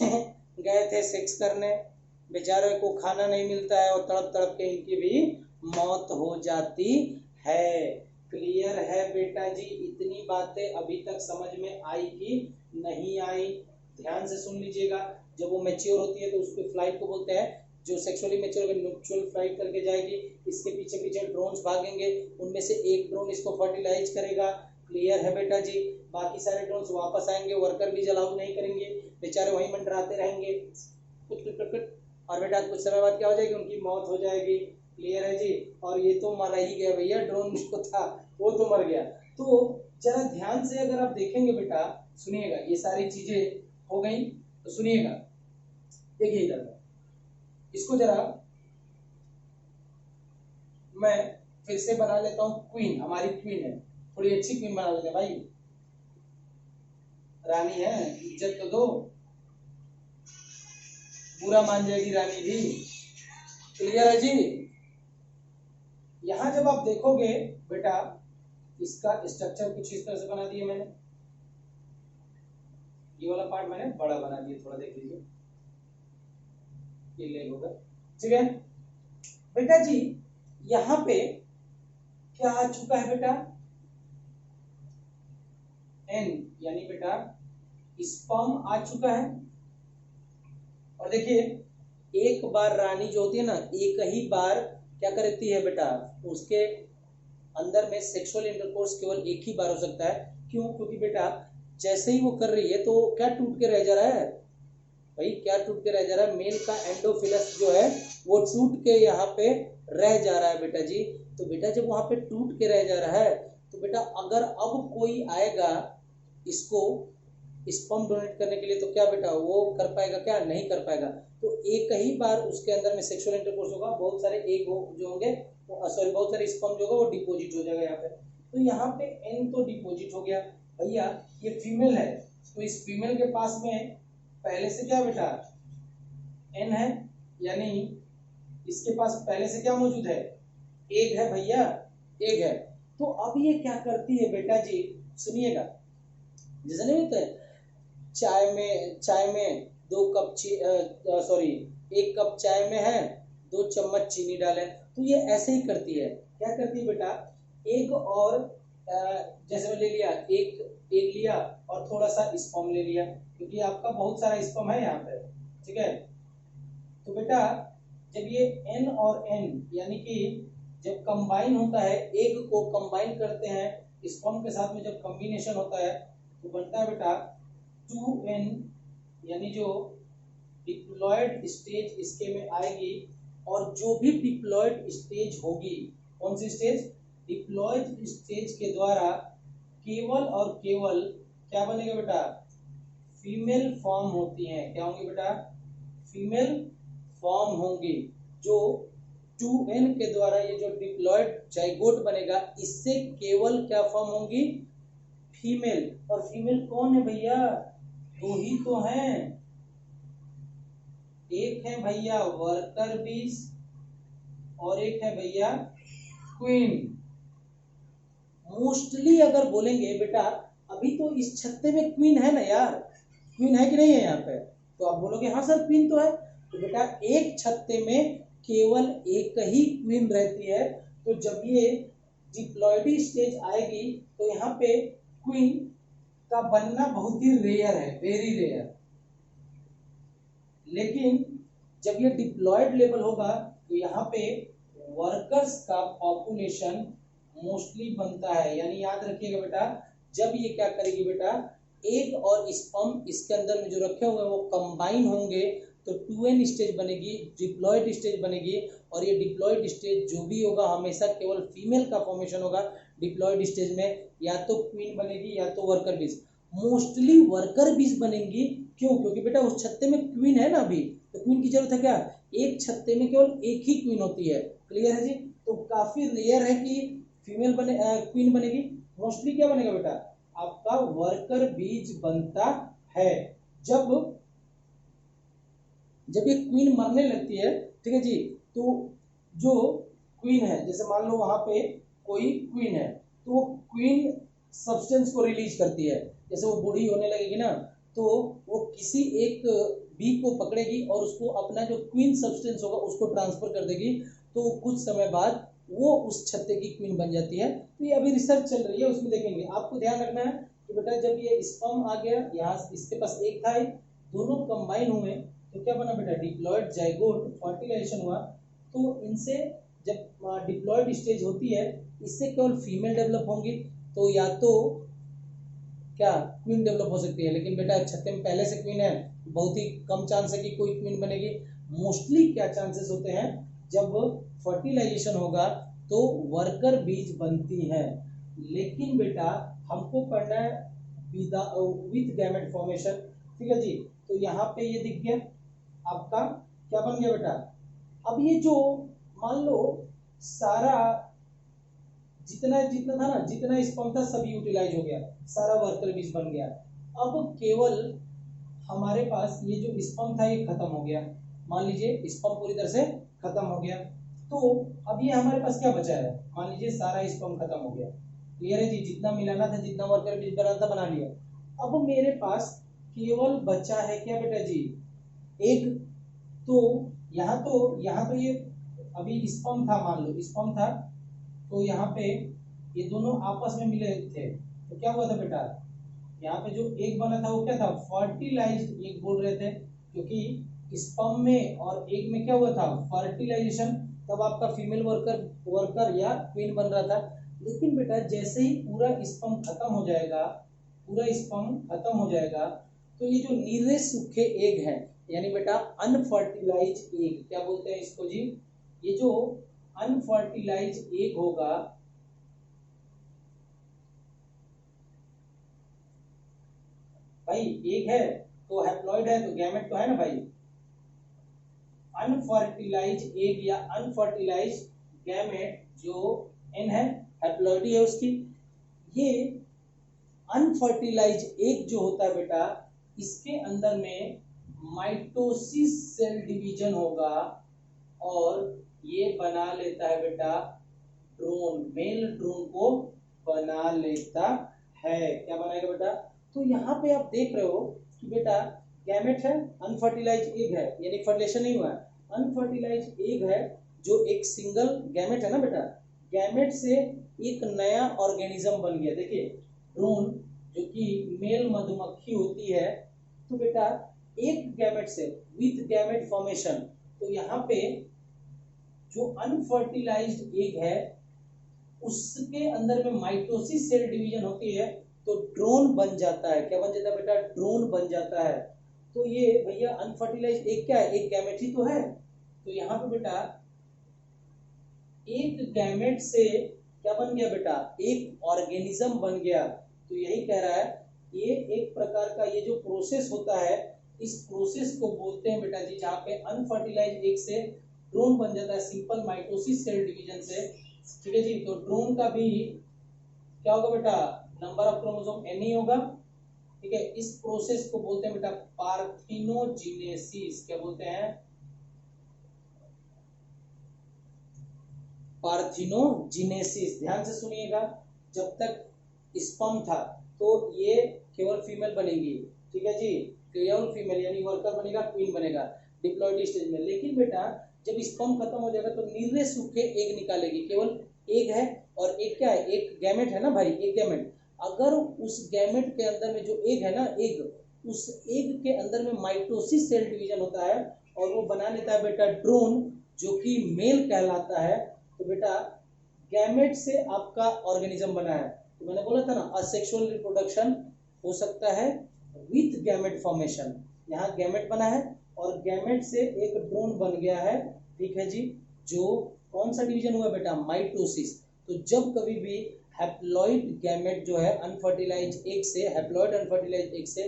S1: गए थे सेक्स करने, बेचारे को खाना नहीं मिलता है और तड़प तड़प के इनकी भी मौत हो जाती है। क्लियर है बेटा जी? इतनी बातें अभी तक समझ में आई कि नहीं आई? ध्यान से सुन लीजिएगा। जब वो मैच्योर होती है तो उसके फ्लाइट को बोलते हैं, जो सेक्सुअली मैच्योर न्यूट्रल फ्लाइट करके जाएगी, इसके पीछे पीछे ड्रोन्स भागेंगे, उनमें से एक ड्रोन इसको फर्टिलाइज करेगा। क्लियर है बेटा जी? बाकी सारे ड्रोन्स वापस आएंगे, वर्कर भी अलाउ नहीं करेंगे, बेचारे वहीं मंडराते रहेंगे कुट कुट कुट कुट, और बेटा कुछ समय बाद क्या हो जाएगी, उनकी मौत हो जाएगी। क्लियर है जी? और ये तो मर ही गया भैया, ड्रोन जो था वो तो मर गया। तो जरा ध्यान से अगर आप देखेंगे बेटा, सुनिएगा, ये सारी चीजें हो गई तो सुनिएगा, देखिए इधर इसको जरा मैं फिर से बना लेता हूं। क्वीन, हमारी क्वीन है, थोड़ी अच्छी क्वीन बना लेते हैं भाई, रानी है, इज्जत तो दो, बुरा मान जाएगी रानी भी। क्लियर है जी? यहां जब आप देखोगे बेटा, इसका स्ट्रक्चर कुछ इस तरह से बना दिया मैंने, ये वाला पार्ट मैंने बड़ा बना दिया, थोड़ा देख लीजिए, ये लेग होगा, ठीक है बेटा जी। यहां पे क्या आ चुका है बेटा, एन, यानी बेटा स्पर्म आ चुका है। और देखिए एक बार रानी जो होती है ना, एक ही बार क्या करती है बेटा, उसके अंदर में सेक्सुअल इंटरकोर्स केवल एक ही बार हो सकता है। क्यों? क्योंकि बेटा जैसे ही वो कर रही है तो क्या टूट के रह जा रहा है भाई, क्या टूट के रह जा रहा है, मेल का एंडोफिलस जो है वो टूट के यहाँ पे रह जा रहा है बेटा जी। तो बेटा जब वहां पे टूट के रह जा रहा है तो बेटा अगर अब कोई आएगा इसको स्पर्म डोनेट करने के लिए, तो क्या बेटा वो कर पाएगा? क्या नहीं कर पाएगा। तो एक ही बार उसके अंदर में सेक्सुअल इंटरकोर्स होगा, बहुत सारे एग जो होंगे, सॉरी बहुत सारे स्पर्म जो होगा वो डिपोजिट हो जाएगा यहाँ पे। तो यहाँ पे एन तो डिपोजिट हो गया भैया, ये फीमेल है, तो इस फीमेल के पास में पहले से क्या बेटा एन है, यानी इसके पास पहले से क्या मौजूद है, एग है भैया, एग है। तो अब ये क्या करती है बेटा जी, सुनिएगा, जैसे नहीं होता है चाय में 2 कप सॉरी 1 कप चाय में है 2 चम्मच चीनी डालें, तो ये ऐसे ही करती है। क्या करती है बेटा, एक और जैसे मैं ले लिया, एक लिया और थोड़ा सा स्पर्म ले लिया, क्योंकि आपका बहुत सारा स्पर्म है यहाँ पे, ठीक है। तो बेटा जब ये एन और एन यानी कि जब कंबाइन होता है, एग को कंबाइन करते हैं स्पर्म के साथ में, जब कॉम्बिनेशन होता है तो बनता है बेटा 2n, यानी जो डिप्लॉयड स्टेज इसके में आएगी, और जो भी डिप्लॉयड स्टेज होगी कौन सी स्टेज, डिप्लॉयड स्टेज के द्वारा केवल और केवल क्या बनेगा बेटा, फीमेल फॉर्म होती हैं। क्या होंगी बेटा, फीमेल फॉर्म होंगी। जो 2n के द्वारा ये जो डिप्लॉयड जाइगोट बनेगा, इससे केवल क्या फॉर्म होंगी, फीमेल। और फीमेल कौन है भैया, दो ही तो हैं, एक है भैया वर्कर बीज और एक है भैया क्वीन। मोस्टली अगर बोलेंगे बेटा, अभी तो इस छत्ते में क्वीन है ना यार, क्वीन है कि नहीं है यहाँ पे, तो आप बोलोगे हाँ सर क्वीन तो है। तो बेटा एक छत्ते में केवल एक ही क्वीन रहती है। तो जब ये डिप्लॉयडी स्टेज आएगी तो यहाँ पे क्वीन का बनना बहुत ही रेयर है, वेरी रेयर। लेकिन जब ये डिप्लॉयड लेवल होगा तो यहाँ पे वर्कर्स का पॉपुलेशन मोस्टली बनता है। यानी याद रखिएगा बेटा, जब ये क्या करेगी बेटा, एग और स्पर्म इसके अंदर में जो रखे हुए हैं वो कंबाइन होंगे तो 2n स्टेज बनेगी, डिप्लॉयड स्टेज बनेगी। और ये डिप्लॉयड स्टेज जो भी होगा हमेशा केवल फीमेल का फॉर्मेशन होगा डिप्लॉयड स्टेज में, या तो क्वीन बनेगी या तो वर्कर बीज। मोस्टली वर्कर बीज बनेंगी, क्यों, क्योंकि बेटा उस छत्ते में क्वीन है ना अभी, तो क्वीन की जरूरत है क्या, एक छत्ते में केवल एक ही क्वीन होती है। क्लियर है जी। तो काफी रेयर है कि फीमेल बने क्वीन बनेगी। मोस्टली क्या बनेगा बेटा, आपका वर्कर बीज बनता है। जब जब ये क्वीन मरने लगती है, ठीक है जी, तो जो क्वीन है, जैसे मान लो वहां पे कोई क्वीन है, तो वो क्वीन सब्सटेंस को रिलीज करती है। जैसे वो बूढ़ी होने लगेगी ना, तो वो किसी एक बी को पकड़ेगी और उसको अपना जो क्वीन सब्सटेंस होगा उसको ट्रांसफर कर देगी। तो कुछ समय बाद वो उस छत्ते की क्वीन बन जाती है। तो ये अभी रिसर्च चल रही है, उसमें देखेंगे। आपको ध्यान रखना है कि बेटा जब ये स्पर्म आ गया, यहाँ इसके पास एक था, दोनों कंबाइन हुए तो क्या बना बेटा, डिप्लॉयड जाइगोट, फर्टिलाइजेशन हुआ। तो इनसे जब डिप्लॉयड स्टेज होती है, इससे केवल फीमेल डेवलप होंगी। तो या तो क्या क्वीन डेवलप हो सकती है, लेकिन बेटा छत्ते में पहले से क्वीन है, बहुत ही कम चांस है कि कोई क्वीन बनेगी। मोस्टली क्या चांसेस होते हैं, जब फर्टिलाइजेशन होगा तो वर्कर बीज बनती है। लेकिन बेटा हमको पढ़ना है विद गैमेट फॉर्मेशन, ठीक है जी। तो यहाँ पे ये दिख गया आपका, क्या बन गया बेटा, अब ये जो मान लो सारा जितना जितना था ना, जितना स्पर्म था सभी यूटिलाइज हो गया, सारा वर्कर बीज बन गया। अब केवल हमारे पास ये जो स्पर्म था ये खत्म हो गया, मान लीजिए स्पर्म पूरी तरह से खत्म हो गया। तो अब ये हमारे पास क्या बचा है, मान लीजिए सारा स्पर्म खत्म हो गया। क्लियर है जी, जितना मिलाना था, जितना वर्कर बीज बनाना था बना लिया। अब मेरे पास केवल बचा है क्या बेटा जी, एक। तो यहाँ तो ये अभी स्पर्म था, मान लो स्पर्म था, तो यहाँ पे ये दोनों आपस में मिले थे, तो क्या हुआ था बेटा, यहाँ पे जो एग बना था वो क्या था, फर्टिलाइज्ड एग बोल रहे थे, क्योंकि स्पर्म में और एग में क्या हुआ था, फर्टिलाइजेशन। तब आपका फीमेल वर्कर या क्वीन बन रहा था। लेकिन बेटा जैसे ही पूरा स्पर्म खत्म हो जाएगा, पूरा स्पर्म खत्म हो जाएगा, तो ये जो नीरे सूखे एग हैं, यानी बेटा अनफर्टिलाइज एग, क्या बोलते हैं इसको जी, ये जो अनफर्टिलाइज एग होगा, भाई एग है तो हैप्लॉइड है तो गैमेट तो है ना भाई। अनफर्टिलाइज एग या अनफर्टिलाइज गैमेट जो एन है, हैप्लॉइड है उसकी। ये अनफर्टिलाइज एग जो होता है बेटा, इसके अंदर में माइटोसिस सेल डिवीजन होगा और ये बना लेता है बेटा ड्रोन, मेल ड्रोन को बना लेता है। क्या बनाएगा बेटा, तो यहाँ पे आप देख रहे हो कि बेटा गैमेट है, अनफर्टिलाइज एग है, यानी फर्टिलाइजेशन नहीं हुआ है, अनफर्टिलाइज एग है जो एक सिंगल गैमेट है ना बेटा, गैमेट से एक नया ऑर्गेनिज्म बन गया। देखिए ड्रोन जो कि मेल मधुमक्खी होती है, तो बेटा एक गैमेट से विथ गैमेट फॉर्मेशन, तो यहाँ पे जो अनफर्टिलाइज्ड एग है उसके अंदर में माइटोसिस सेल डिवीजन होती है, तो ड्रोन बन जाता है। क्या बन जाता है बेटा, ड्रोन बन जाता है। तो ये भैया अनफर्टिलाइज्ड एग क्या है, एक गैमेट ही तो है। तो यहाँ पे बेटा एक गैमेट से क्या बन गया बेटा, एक ऑर्गेनिज्म बन गया। तो यही कह रहा है ये एक प्रकार का ये जो प्रोसेस होता है, इस प्रोसेस को बोलते हैं बेटा जी, जहाँ पे अनफर्टिलाइज एग से ड्रोन बन जाता है सिंपल माइटोसिस सेल डिवीजन से। ठीक है जी। तो ड्रोन का भी क्या होगा बेटा, नंबर ऑफ क्रोमोसोम n ही होगा। ठीक है। इस प्रोसेस को बोलते हैं बेटा पार्थिनोजेनेसिस। क्या बोलते हैं, पार्थिनोजेनेसिस। ध्यान से सुनिएगा, जब तक स्पर्म था तो ये केवल फीमेल बनेगी। ठीक है जी, केवल फीमेल यानी वर्कर बनेगा, क्वीन बनेगा डिप्लॉयड स्टेज में। लेकिन बेटा जब स्पर्म खत्म हो जाएगा तो नीरे सूखे एग निकालेगी। केवल एग है और एक क्या है, एक गैमेट है ना भाई, एक गैमेट। अगर उस गैमेट के अंदर में जो एग है ना, एग, उस एग के अंदर में माइटोसिस सेल डिवीजन होता है और वो बना लेता है बेटा ड्रोन, जो कि मेल कहलाता है। तो बेटा गैमेट से आपका ऑर्गेनिज्म बना है। तो मैंने बोला था ना, असेक्सुअल रिप्रोडक्शन हो सकता है विथ गैमेट फॉर्मेशन। यहाँ गैमेट बना है और गैमेट से एक ड्रोन बन गया है। ठीक है जी। जो कौन सा डिवीजन हुआ बेटा, माइटोसिस। तो जब कभी भी हैप्लॉइड गैमेट जो है अनफर्टिलाइज एग से, हैप्लॉइड अनफर्टिलाइज एग से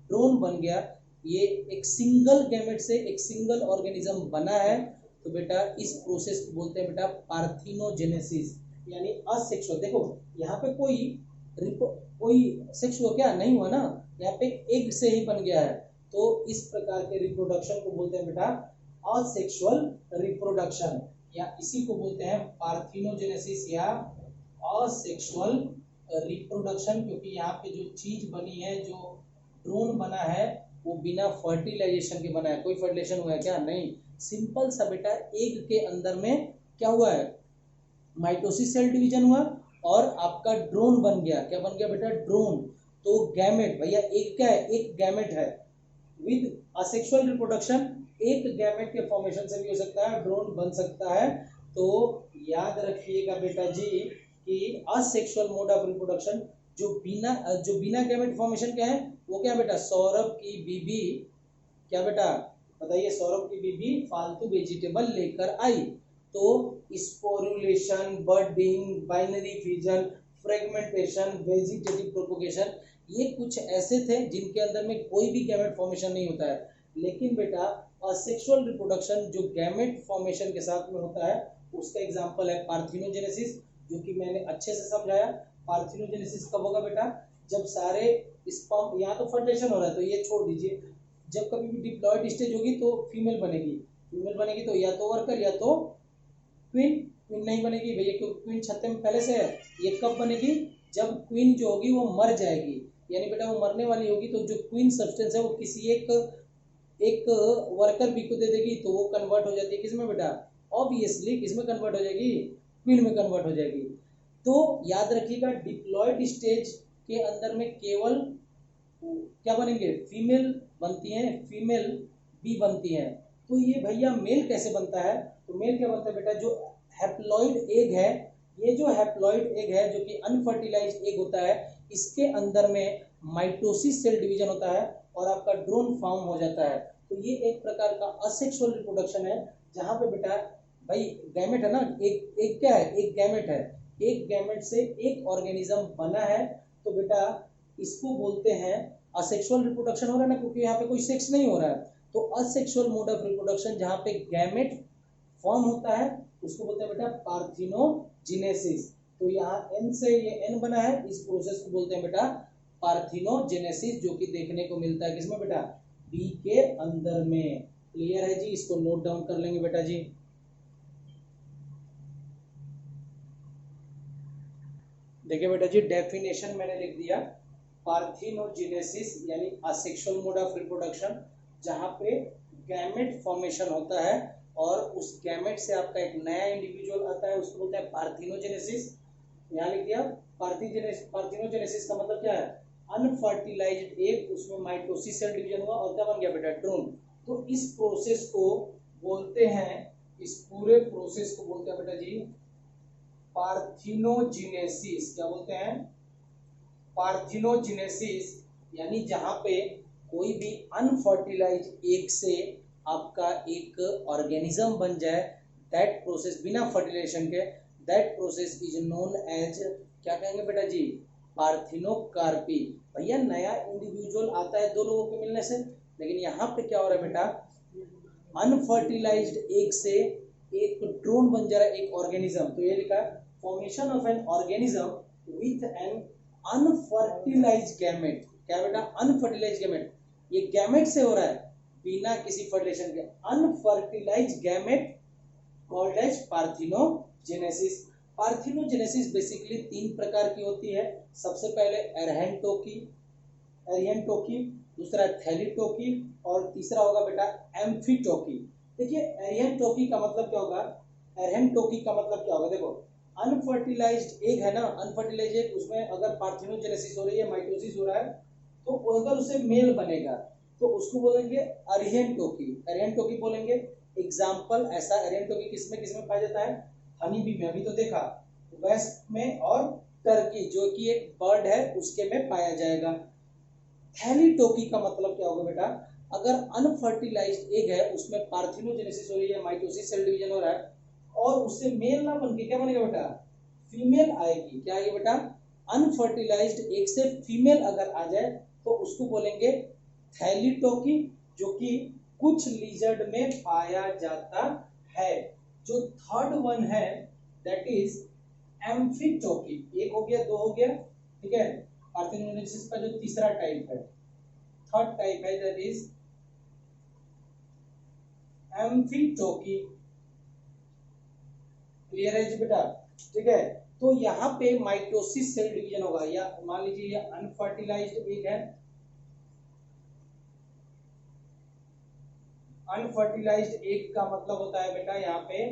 S1: ड्रोन बन गया, ये एक सिंगल गैमेट से एक सिंगल ऑर्गेनिज्म बना है, तो बेटा इस प्रोसेस को बोलते हैं बेटा पार्थिनोजेनेसिस, यानी असेक्सुअल। देखो यहाँ पे कोई सेक्सुअल क्या नहीं हुआ ना, यहाँ पे एग से ही बन गया है। तो इस प्रकार के रिप्रोडक्शन को बोलते हैं बेटा असेक्सुअल रिप्रोडक्शन, या इसी को बोलते हैं पार्थिनोजेनेसिस या असेक्सुअल रिप्रोडक्शन। क्योंकि यहाँ पे जो चीज बनी है, जो ड्रोन बना है, वो बिना फर्टिलाइजेशन के बना है। कोई फर्टिलाइजेशन हुआ है क्या, नहीं। सिंपल सा बेटा एग के अंदर में क्या हुआ है, माइटोसिस सेल डिवीजन हुआ और आपका ड्रोन बन गया। क्या बन गया बेटा, ड्रोन। तो गैमेट भैया एक क्या है, एक गैमेट है विद असेक्सुअल रिप्रोडक्शन। एक गैमेट के फॉर्मेशन से भी हो सकता है ड्रोन बन सकता है। तो याद रखिएगा बेटा जी कि असेक्सुअल मोड ऑफ रिप्रोडक्शन जो बिना गैमेट फॉर्मेशन के है, वो क्या बेटा, सौरभ की बीबी, क्या बेटा बताइए, सौरभ की बीबी फालतू वेजिटेबल लेकर आई। तो sporulation, budding, binary fission, fragmentation, vegetative propagation, ये कुछ ऐसे थे जिनके अंदर में कोई भी गैमेट फॉर्मेशन नहीं होता है। लेकिन बेटा असेक्सुअल रिप्रोडक्शन जो गैमेट फॉर्मेशन के साथ में होता है, उसका एग्जांपल है पार्थिनोजेनेसिस, जो कि मैंने अच्छे से समझाया। पार्थिनोजेनेसिस कब होगा बेटा, जब सारे स्पर्म, यहाँ तो फर्टिलाइजेशन हो रहा है तो ये छोड़ दीजिए, जब कभी भी डिप्लॉयड स्टेज होगी तो फीमेल बनेगी। फीमेल बनेगी तो या तो वर्कर या तो क्वीन। क्वीन नहीं बनेगी भैया, क्योंकि क्वीन छत्ते में पहले से है। ये कब बनेगी, जब क्वीन जो होगी वो मर जाएगी, यानी बेटा वो मरने वाली होगी। तो जो क्वीन सब्सटेंस है वो किसी एक वर्कर बी को दे देगी, तो वो कन्वर्ट हो जाती है किसमें बेटा, ऑब्वियसली किसमें कन्वर्ट हो जाएगी, क्वीन में कन्वर्ट हो जाएगी। तो याद रखिएगा डिप्लॉयड स्टेज के अंदर में केवल क्या बनेंगे, फीमेल बनती हैं, फीमेल बी बनती हैं। तो ये भैया मेल कैसे बनता है, तो मेल क्या बनता है बेटा, जो हैप्लॉइड एग है, ये जो हैप्लॉइड एग है जो कि अनफर्टिलाइज एग होता है, इसके अंदर में माइटोसिस सेल डिवीजन होता है और आपका ड्रोन फॉर्म हो जाता है। तो ये एक प्रकार का असेक्सुअल रिप्रोडक्शन है, जहां पे बेटा भाई गैमेट है ना, एक क्या है, एक गैमेट है, एक गैमेट से एक ऑर्गेनिज्म बना है। तो बेटा इसको बोलते हैं असेक्सुअल रिप्रोडक्शन हो रहा है ना, क्योंकि यहाँ पे कोई सेक्स नहीं हो रहा है। तो असेक्सुअल मोड ऑफ रिप्रोडक्शन जहाँ पे गैमेट फॉर्म होता है, उसको बोलते हैं बेटा पार्थिनोजेनेसिस। तो यहाँ एन से ये एन बना है, इस प्रोसेस को बोलते हैं बेटा पार्थिनोजेनेसिस, जो कि देखने को मिलता है किसमें बेटा, बी के अंदर में। क्लियर है जी, इसको नोट डाउन कर लेंगे बेटा जी। देखिए बेटा जी, डेफिनेशन मैंने लिख दिया, पार्थिनोजेनेसिस यानी असेक्सुअल मोड ऑफ रिप्रोडक्शन, जहां पे गैमेट फॉर्मेशन होता है और उस गैमेट से आपका एक नया इंडिविजुअल आता है, उसको बोलते हैं पार्थिनोजेनेसिस। यहाँ लिख दिया पार्थिनोजेनेसिस का मतलब क्या है, अनफर्टिलाइज्ड एग, उसमें माइटोसिस सेल डिवीजन हुआ और क्या बन गया बेटा, ड्रोन। तो इस प्रोसेस को बोलते हैं, इस पूरे प्रोसेस को बोलते हैं बेटा जी पार्थिनोजेनेसिस। क्या बोलते हैं, पार्थिनोजेनेसिस, यानी जहां पे कोई भी अनफर्टिलाइज एग से आपका एक ऑर्गेनिज्म बन जाए, दैट प्रोसेस बिना फर्टिलाइजेशन के, that process is known as, क्या कहेंगे बेटा जी, पार्थिनोकार्पी। भैया नया इंडिविजुअल आता है दो लोगों के मिलने से, लेकिन यहाँ पे क्या हो रहा है बेटा, अनफर्टिलाइज्ड एग से एक ड्रोन बन जा रहा है, एक ऑर्गेनिज्म। तो ये लिखा है formation of an organism with an unfertilised gamete. क्या बेटा, अनफर्टिलाइज्ड गैमेट, ये गैमेट से हो रहा है बिना किसी फर्टिलाइजेशन के, unfertilized gamete called as parthenogenesis. Parthenogenesis basically तीन प्रकार की होती है। सबसे पहले एरहेंटोकी, दूसरा थैलीटोकी और तीसरा होगा बेटा एम्फीटोकी। देखिए एरियनटोकी का मतलब क्या होगा, एरहेंटोकी का मतलब क्या होगा, देखो अनफर्टिलाइज्ड एग है ना, अनफर्टिलाइज्ड एग, उसमें अगर पार्थिनोजेनेसिस हो रही है, माइटोसिस हो रहा है, तो अगर उसे मेल बनेगा तो उसको बोलेंगे एरियनटोकी, एरियनटोकी बोलेंगे। एग्जाम्पल ऐसा एरियनटोकी किसमें किसमें पाया जाता है, हनी बी में, अभी तो देखा, वेस्ट में और टर्की जो कि एक बर्ड है उसके में पाया जाएगा। थैलीटोकी का मतलब क्या होगा बेटा, अगर अनफर्टिलाइज्ड एग है उसमें पार्थिनोजेनेसिस हो रही है, माइटोसिस सेल डिवीजन हो रहा है, और उससे मेल ना बन के क्या बनेगा बेटा, फीमेल आएगी। क्या आएगी बेटा, अनफर्टिलाइज्ड एग से फीमेल अगर आ जाए तो उसको बोलेंगे थैलीटोकी, जो कि कुछ लिजर्ड में पाया जाता है। जो थर्ड वन है दैट इज एम्फीटोकी। एक हो गया, दो हो गया, ठीक है। पार्थिनोजेनेसिस का जो तीसरा टाइप है, थर्ड टाइप है दैट इज एम्फीटोकी। क्लियर है जी बेटा, ठीक है। तो यहाँ पे माइटोसिस सेल डिवीजन होगा, या मान लीजिए ये अनफर्टिलाइज्ड एग है, अनफर्टिलाइज्ड एग का मतलब होता है बेटा यहाँ पे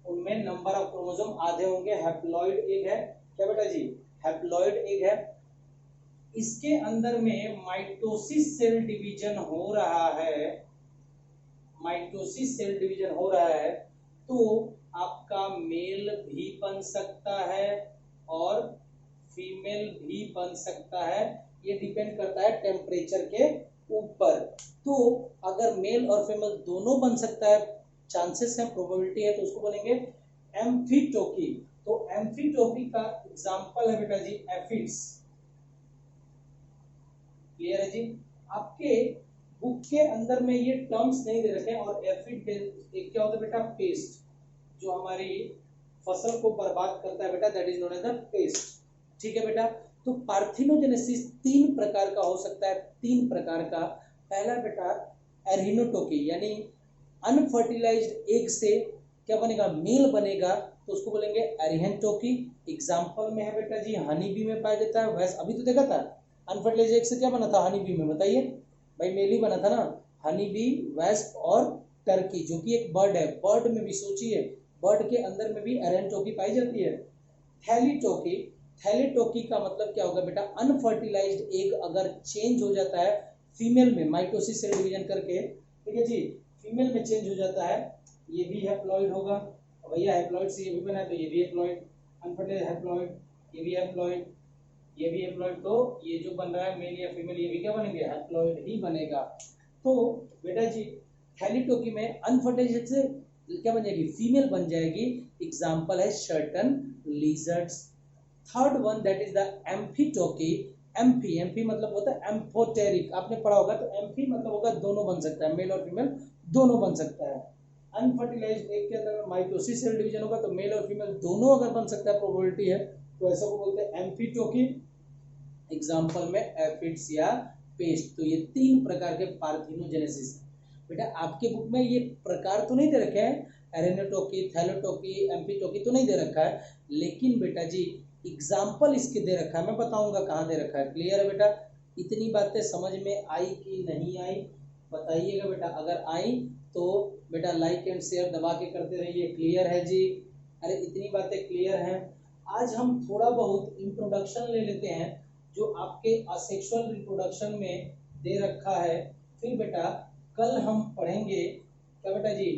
S1: उनमें नंबर ऑफ क्रोमोसोम आधे होंगे, हैप्लॉइड एग है, क्या बेटा जी, हैप्लॉइड एग है। इसके अंदर में माइटोसिस सेल डिवीजन हो रहा है, माइटोसिस सेल डिवीजन हो रहा है, तो आपका मेल भी बन सकता है और फीमेल भी बन सकता है। ये डिपेंड करता है टेम्परेचर के ऊपर। तो अगर मेल और फीमेल दोनों बन सकता है, चांसेस है, प्रोबेबिलिटी है, तो उसको बोलेंगे एम्फीटोकी। तो एम्फीटोकी का एग्जांपल है बेटा जी एफिड्स। क्लियर है जी, आपके बुक के अंदर में ये टर्म्स नहीं दे रखे हैं। और एफिड एक क्या होता है बेटा, पेस्ट, जो हमारी फसल को बर्बाद करता है बेटा, that is known as the pest. ठीक है बेटा, तो पार्थिनोजेनेसिस तीन प्रकार का हो सकता है, तीन प्रकार का। पहला बेटा एरिनोटोकी, यानी अनफर्टिलाइज्ड एग से क्या बनेगा, मेल बनेगा, तो उसको बोलेंगे एरिहेंटोकी। एग्जाम्पल में है बेटा जी हनी बी में पाया जाता है। वैसे अभी तो देखा था अनफर्टिलाइज्ड एग से क्या बना था हनी बी में, बताइए भाई, मेल ही बना था ना, हनी बी, वेस्प और टर्की, जो कि एक बर्ड है। बर्ड में भी सोचिए, बर्ड के अंदर में भी एरेंटोकी पाई जाती है। थैलीटोकी, थैलीटोकी का मतलब क्या होगा बेटा, अनफर्टिलाइज्ड एग अगर चेंज हो जाता है फीमेल में, माइटोसिस सेल डिवीजन करके, ठीक है जी, फीमेल में चेंज हो जाता है, ये भी हैप्लॉइड होगा। भैया हैप्लॉइड से ये भी बना है तो ये भी हैप्लॉइड, अनफर्टिलाइज्ड हैप्लॉइड, ये भी हैप्लॉइड, ये भी हैप्लॉइड, तो ये जो बन रहा है मेल या फीमेल, ये भी क्या बनेंगे, हैप्लॉइड ही बनेगा। तो बेटा जी थैलीटोकी में अनफर्टिलाइज्ड से क्या बन जाएगी, फीमेल बन जाएगी। एग्जांपल है certain lizards. Third one that is the amphitoky. Amphi, amphi मतलब होता है एम्फोटेरिक, आपने पढ़ा होगा, तो एम्फी मतलब होगा दोनों बन सकता है, मेल और फीमेल दोनों बन सकता है। अनफर्टिलाइज्ड एग के अंदर माइटोसिस सेल डिवीजन होगा, तो मेल और फीमेल दोनों अगर बन सकता है, प्रोबेबिलिटी है, तो ऐसा को बोलते हैं एम्फीटोकी। एग्जाम्पल में एफिड्स या पेस्ट। तो ये तीन प्रकार के पार्थिनोजेनेसिस। बेटा आपके बुक में ये प्रकार तो नहीं दे रखे हैं, एरेनोटोकी, थैलोटोकी, एम्फीटोकी तो नहीं दे रखा है, लेकिन बेटा जी एग्जाम्पल इसके दे रखा है, मैं बताऊंगा कहाँ दे रखा है। क्लियर है बेटा, इतनी बातें समझ में आई कि नहीं आई, बताइएगा बेटा। अगर आई तो बेटा लाइक एंड शेयर दबा के करते रहिए। क्लियर है जी, अरे इतनी बातें क्लियर हैं। आज हम थोड़ा बहुत इंट्रोडक्शन ले लेते हैं जो आपके असेक्सुअल रिप्रोडक्शन में दे रखा है। फिर बेटा कल हम पढ़ेंगे क्या बेटा जी,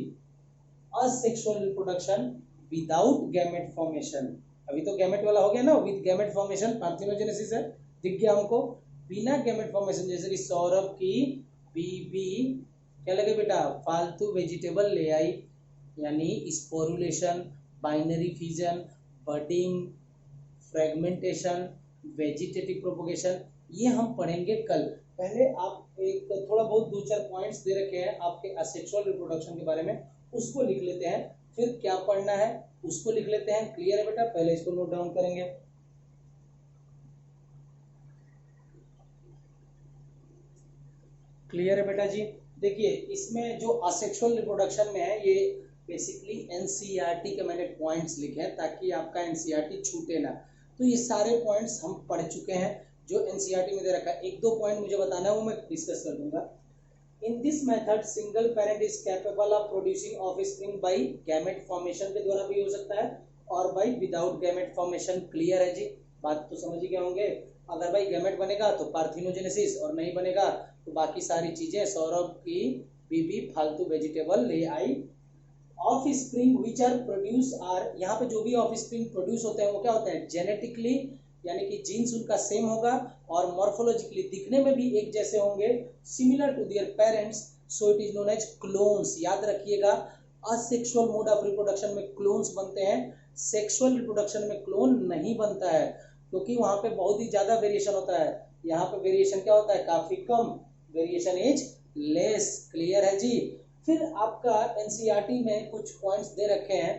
S1: asexual reproduction without gamete formation. अभी तो गैमेट वाला हो गया ना, विद गैमेट फॉर्मेशन पार्थिनोजेनेसिस है, दिख गया हमको। बिना गैमेट फॉर्मेशन, जैसे कि सौरभ की बीबी क्या लगे बेटा, फालतू वेजिटेबल ले आई, यानी sporulation, binary fission, budding, fragmentation, vegetative propagation, ये हम पढ़ेंगे कल। पहले आप एक थोड़ा बहुत 2-4 पॉइंट्स दे रखे हैं आपके असेक्सुअल रिप्रोडक्शन के बारे में, उसको लिख लेते हैं, फिर क्या पढ़ना है उसको लिख लेते हैं। क्लियर है बेटा? पहले इसको नोट डाउन करेंगे। क्लियर है बेटा जी? देखिए, इसमें जो असेक्सुअल रिप्रोडक्शन में है, ये बेसिकली एनसीईआरटी के मैंने पॉइंट्स लिखे हैं ताकि आपका एनसीईआरटी छूटे ना। तो ये सारे पॉइंट्स हम पढ़ चुके हैं जो एनसीईआरटी में दे रखा है। 1-2 पॉइंट मुझे बताना है, वो मैं डिस्कस कर दूंगा। In this method single parent is capable of producing offspring by gamete formation के द्वारा भी हो सकता है और by without gamete formation. Clear है जी? बात तो समझ ही गए होंगे। अगर भाई गैमेट बनेगा तो पार्थिनोजेनेसिस, और नहीं बनेगा तो बाकी सारी चीजें सौरभ की बीबी फालतू वेजिटेबल ले आई। Offspring which are produce are, यहाँ पे जो भी ऑफ स्प्रिंग प्रोड्यूस होते हैं वो क्या होते हैं? जेनेटिकली, यानी कि जीन्स उनका सेम होगा, और मॉर्फोलॉजिकली दिखने में भी एक जैसे होंगे, similar to their parents, so it is known as clones. याद रखिएगा, असेक्सुअल मोड ऑफ रिप्रोडक्शन में क्लोन्स बनते हैं, सेक्सुअल रिप्रोडक्शन में क्लोन नहीं बनता है, क्योंकि वहां पे बहुत ही ज्यादा वेरिएशन होता है। यहाँ पे वेरिएशन क्या होता है? काफी कम, वेरिएशन इज लेस। क्लियर है जी? फिर आपका एनसीईआरटी में कुछ पॉइंट्स दे रखे हैं।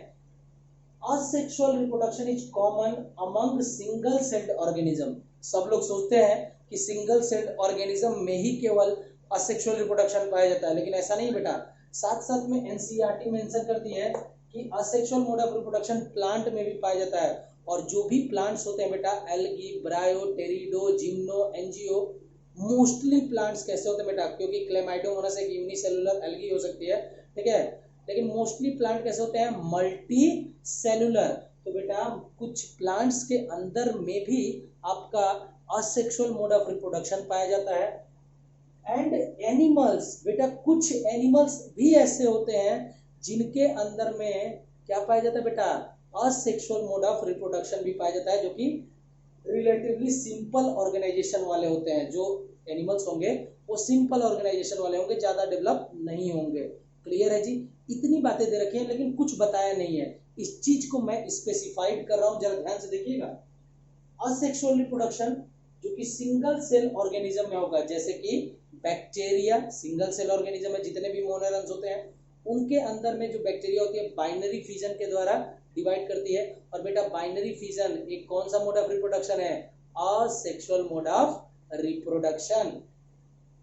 S1: Asexual reproduction is common among single celled organism. सब लोग सोचते हैं कि सिंगल सेल्ड ऑर्गेनिज्म में ही केवल असेक्सुअल रिप्रोडक्शन पाया जाता है, लेकिन ऐसा नहीं बेटा। साथ साथ में एनसीईआरटी मेंशन करती है कि asexual mode of reproduction plant में भी पाया जाता है। और जो भी प्लांट्स होते हैं बेटा, algae, ब्रायो, टेरिडो, gymno, NGO, mostly plants कैसे होते हैं बेटा? क्योंकि क्लेमाइडोमोनास एक यूनिसेलुलर एल्गी हो सकती है, ठीक है, लेकिन मोस्टली प्लांट कैसे होते हैं? Multi cellular. तो बेटा कुछ प्लांट्स के अंदर में भी आपका असेक्सुअल मोड ऑफ रिप्रोडक्शन पाया जाता है। एंड एनिमल्स, बेटा कुछ एनिमल्स भी ऐसे होते हैं जिनके अंदर में क्या पाया जाता है बेटा? असेक्सुअल मोड ऑफ रिप्रोडक्शन भी पाया जाता है, जो कि रिलेटिवली सिंपल ऑर्गेनाइजेशन वाले होते हैं। जो एनिमल्स होंगे वो सिंपल ऑर्गेनाइजेशन वाले होंगे, ज्यादा डेवलप नहीं होंगे। क्लियर है जी? इतनी बातें दे रखी हैं लेकिन कुछ बताया नहीं है। इस चीज को मैं स्पेसिफाइड कर रहा हूं, जरा ध्यान से देखिएगा। असेक्सुअल रिप्रोडक्शन जो कि सिंगल सेल ऑर्गेनिज्म में होगा, जैसे कि बैक्टीरिया सिंगल सेल ऑर्गेनिज्म में जितने भी मोनोरेल्स होते हैं उनके अंदर में जो बैक्टीरिया होती है बाइनरी फिजन के द्वारा डिवाइड करती है। और बेटा बाइनरी फिजन एक कौन सा मोड ऑफ रिप्रोडक्शन है? Asexual mode of reproduction.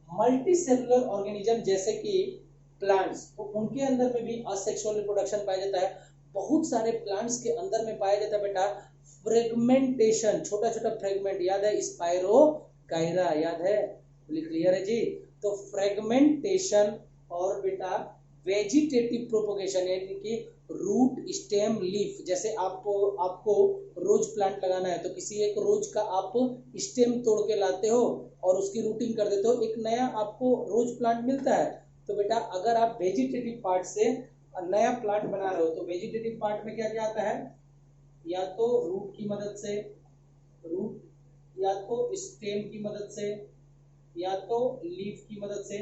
S1: Multi cellular organism जैसे कि प्लांट्स, तो उनके अंदर में भी असेक्सुअल रिप्रोडक्शन पाया जाता है। बहुत सारे प्लांट्स के अंदर में पाया जाता है बेटा फ्रेगमेंटेशन, छोटा छोटा फ्रेगमेंट। याद है? स्पाइरो गायरा, याद है? क्लियर है जी? तो फ्रेगमेंटेशन और बेटा वेजिटेटिव प्रोपोगेशन, यानी कि रूट, स्टेम, लीफ। जैसे आपको रोज प्लांट लगाना है तो किसी एक रोज का आप स्टेम तोड़ के लाते हो और उसकी रूटिंग कर देते हो, एक नया आपको रोज प्लांट मिलता है। तो बेटा अगर आप वेजिटेटिव पार्ट से नया प्लांट बना रहे हो तो वेजिटेटिव पार्ट में क्या क्या आता है? या तो रूट की मदद से, रूट, या तो स्टेम की मदद से, या तो लीफ की मदद से।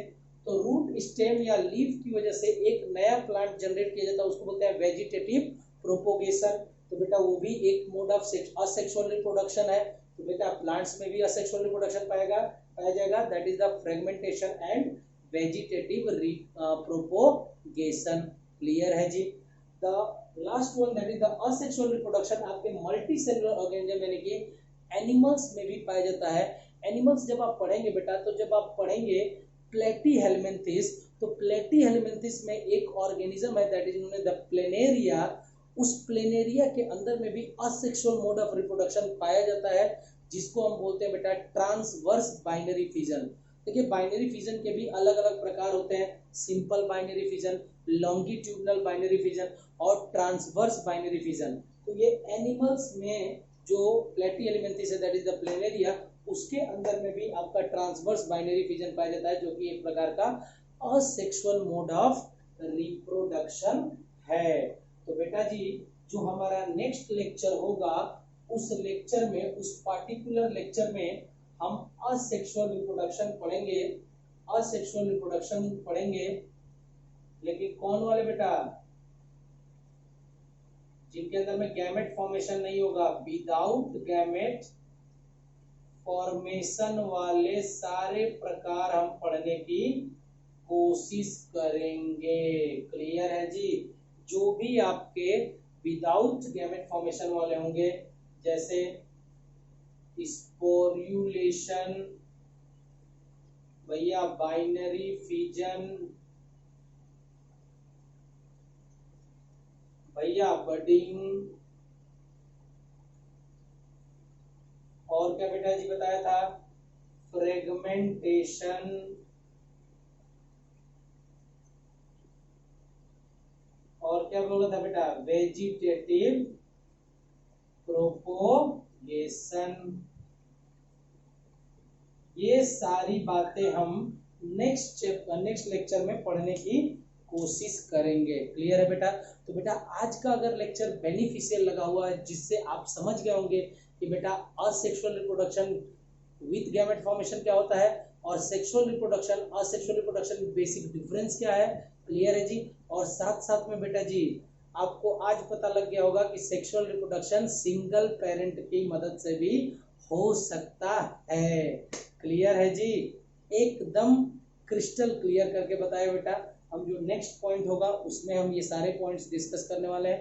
S1: तो रूट, स्टेम या लीफ की वजह से एक नया प्लांट जनरेट किया जाता है, उसको बोलते हैं वेजिटेटिव प्रोपोगेशन। तो बेटा वो भी एक मोड ऑफ असेक्सुअल रिप्रोडक्शन है। तो बेटा प्लांट्स में भी असेक्सुअल रिप्रोडक्शन पाया जाएगा, that is the fragmentation and vegetative propagation. Clear है जी? The last one that is the asexual reproduction आपके मल्टी सेलुलर ऑर्गेनिज्म यानी कि एनिमल्स में भी पाया जाता है। एनिमल्स जब आप पढ़ेंगे बेटा, तो जब आप पढ़ेंगे प्लेटीहेल्मिन्थिस, तो प्लेटीहेल्मिन्थिस में एक ऑर्गेनिज्म है that is known as the planaria. उस प्लेनेरिया के अंदर में भी असेक्सुअल मोड ऑफ रिप्रोडक्शन पाया जाता है, जिसको हम बोलते हैं बेटा ट्रांसवर्स बाइनरी फिजन। देखिए बाइनरी फिजन के भी अलग अलग प्रकार होते हैं, simple binary fission, longitudinal binary fission और ट्रांसवर्स बाइनरी फिजन। तो ये एनिमल्स में जो प्लेटीहेल्मिन्थिस है दैट इज द प्लेनेरिया, उसके अंदर में भी आपका ट्रांसवर्स बाइनरी फिजन पाया जाता है, जो कि एक प्रकार का असेक्सुअल मोड ऑफ रिप्रोडक्शन है। तो बेटा जी जो हमारा नेक्स्ट लेक्चर होगा, उस लेक्चर में, उस पार्टिकुलर लेक्चर में हम असेक्सुअल रिप्रोडक्शन पढ़ेंगे। असेक्सुअल रिप्रोडक्शन पढ़ेंगे, लेकिन कौन वाले बेटा? जिनके अंदर में गैमेट फॉर्मेशन नहीं होगा, विदाउट गैमेट फॉर्मेशन वाले सारे प्रकार हम पढ़ने की कोशिश करेंगे। क्लियर है जी। जो भी आपके विदाउट गैमेट फॉर्मेशन वाले होंगे, जैसे स्पोर्यूलेशन, भैया बाइनरी फिजन, भैया बडिंग, और क्या बेटा जी बताया था, फ्रेगमेंटेशन, और क्या बोला था बेटा, वेजिटेटिव प्रोपोगेशन। ये सारी बातें हम नेक्स्ट लेक्चर में पढ़ने की कोशिश करेंगे। क्लियर है बेटा। तो बेटा आज का अगर लेक्चर बेनिफिशियल लगा हुआ है, जिससे आप समझ गए होंगे कि बेटा asexual reproduction with gamete formation क्या होता है और सेक्सुअल रिप्रोडक्शन असेक्सुअल रिप्रोडक्शन में बेसिक डिफरेंस क्या है। क्लियर है जी। और साथ साथ में बेटा जी आपको आज पता लग गया होगा कि सेक्सुअल रिप्रोडक्शन सिंगल पेरेंट की मदद से भी हो सकता है। क्लियर है जी। एकदम क्रिस्टल क्लियर करके बताया बेटा। हम जो नेक्स्ट पॉइंट होगा उसमें हम ये सारे पॉइंट्स डिस्कस करने वाले हैं।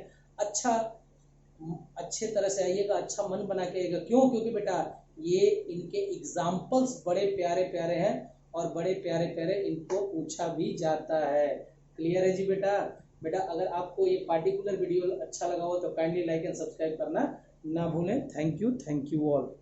S1: अच्छे तरह से आइएगा, अच्छा मन बना के आइएगा। क्यों? क्योंकि बेटा ये इनके एग्जाम्पल्स बड़े प्यारे प्यारे हैं और बड़े प्यारे प्यारे इनको पूछा भी जाता है। क्लियर है जी बेटा। बेटा अगर आपको ये पार्टिकुलर वीडियो अच्छा लगा हो तो काइंडली लाइक एंड सब्सक्राइब करना ना भूलें। Thank you all.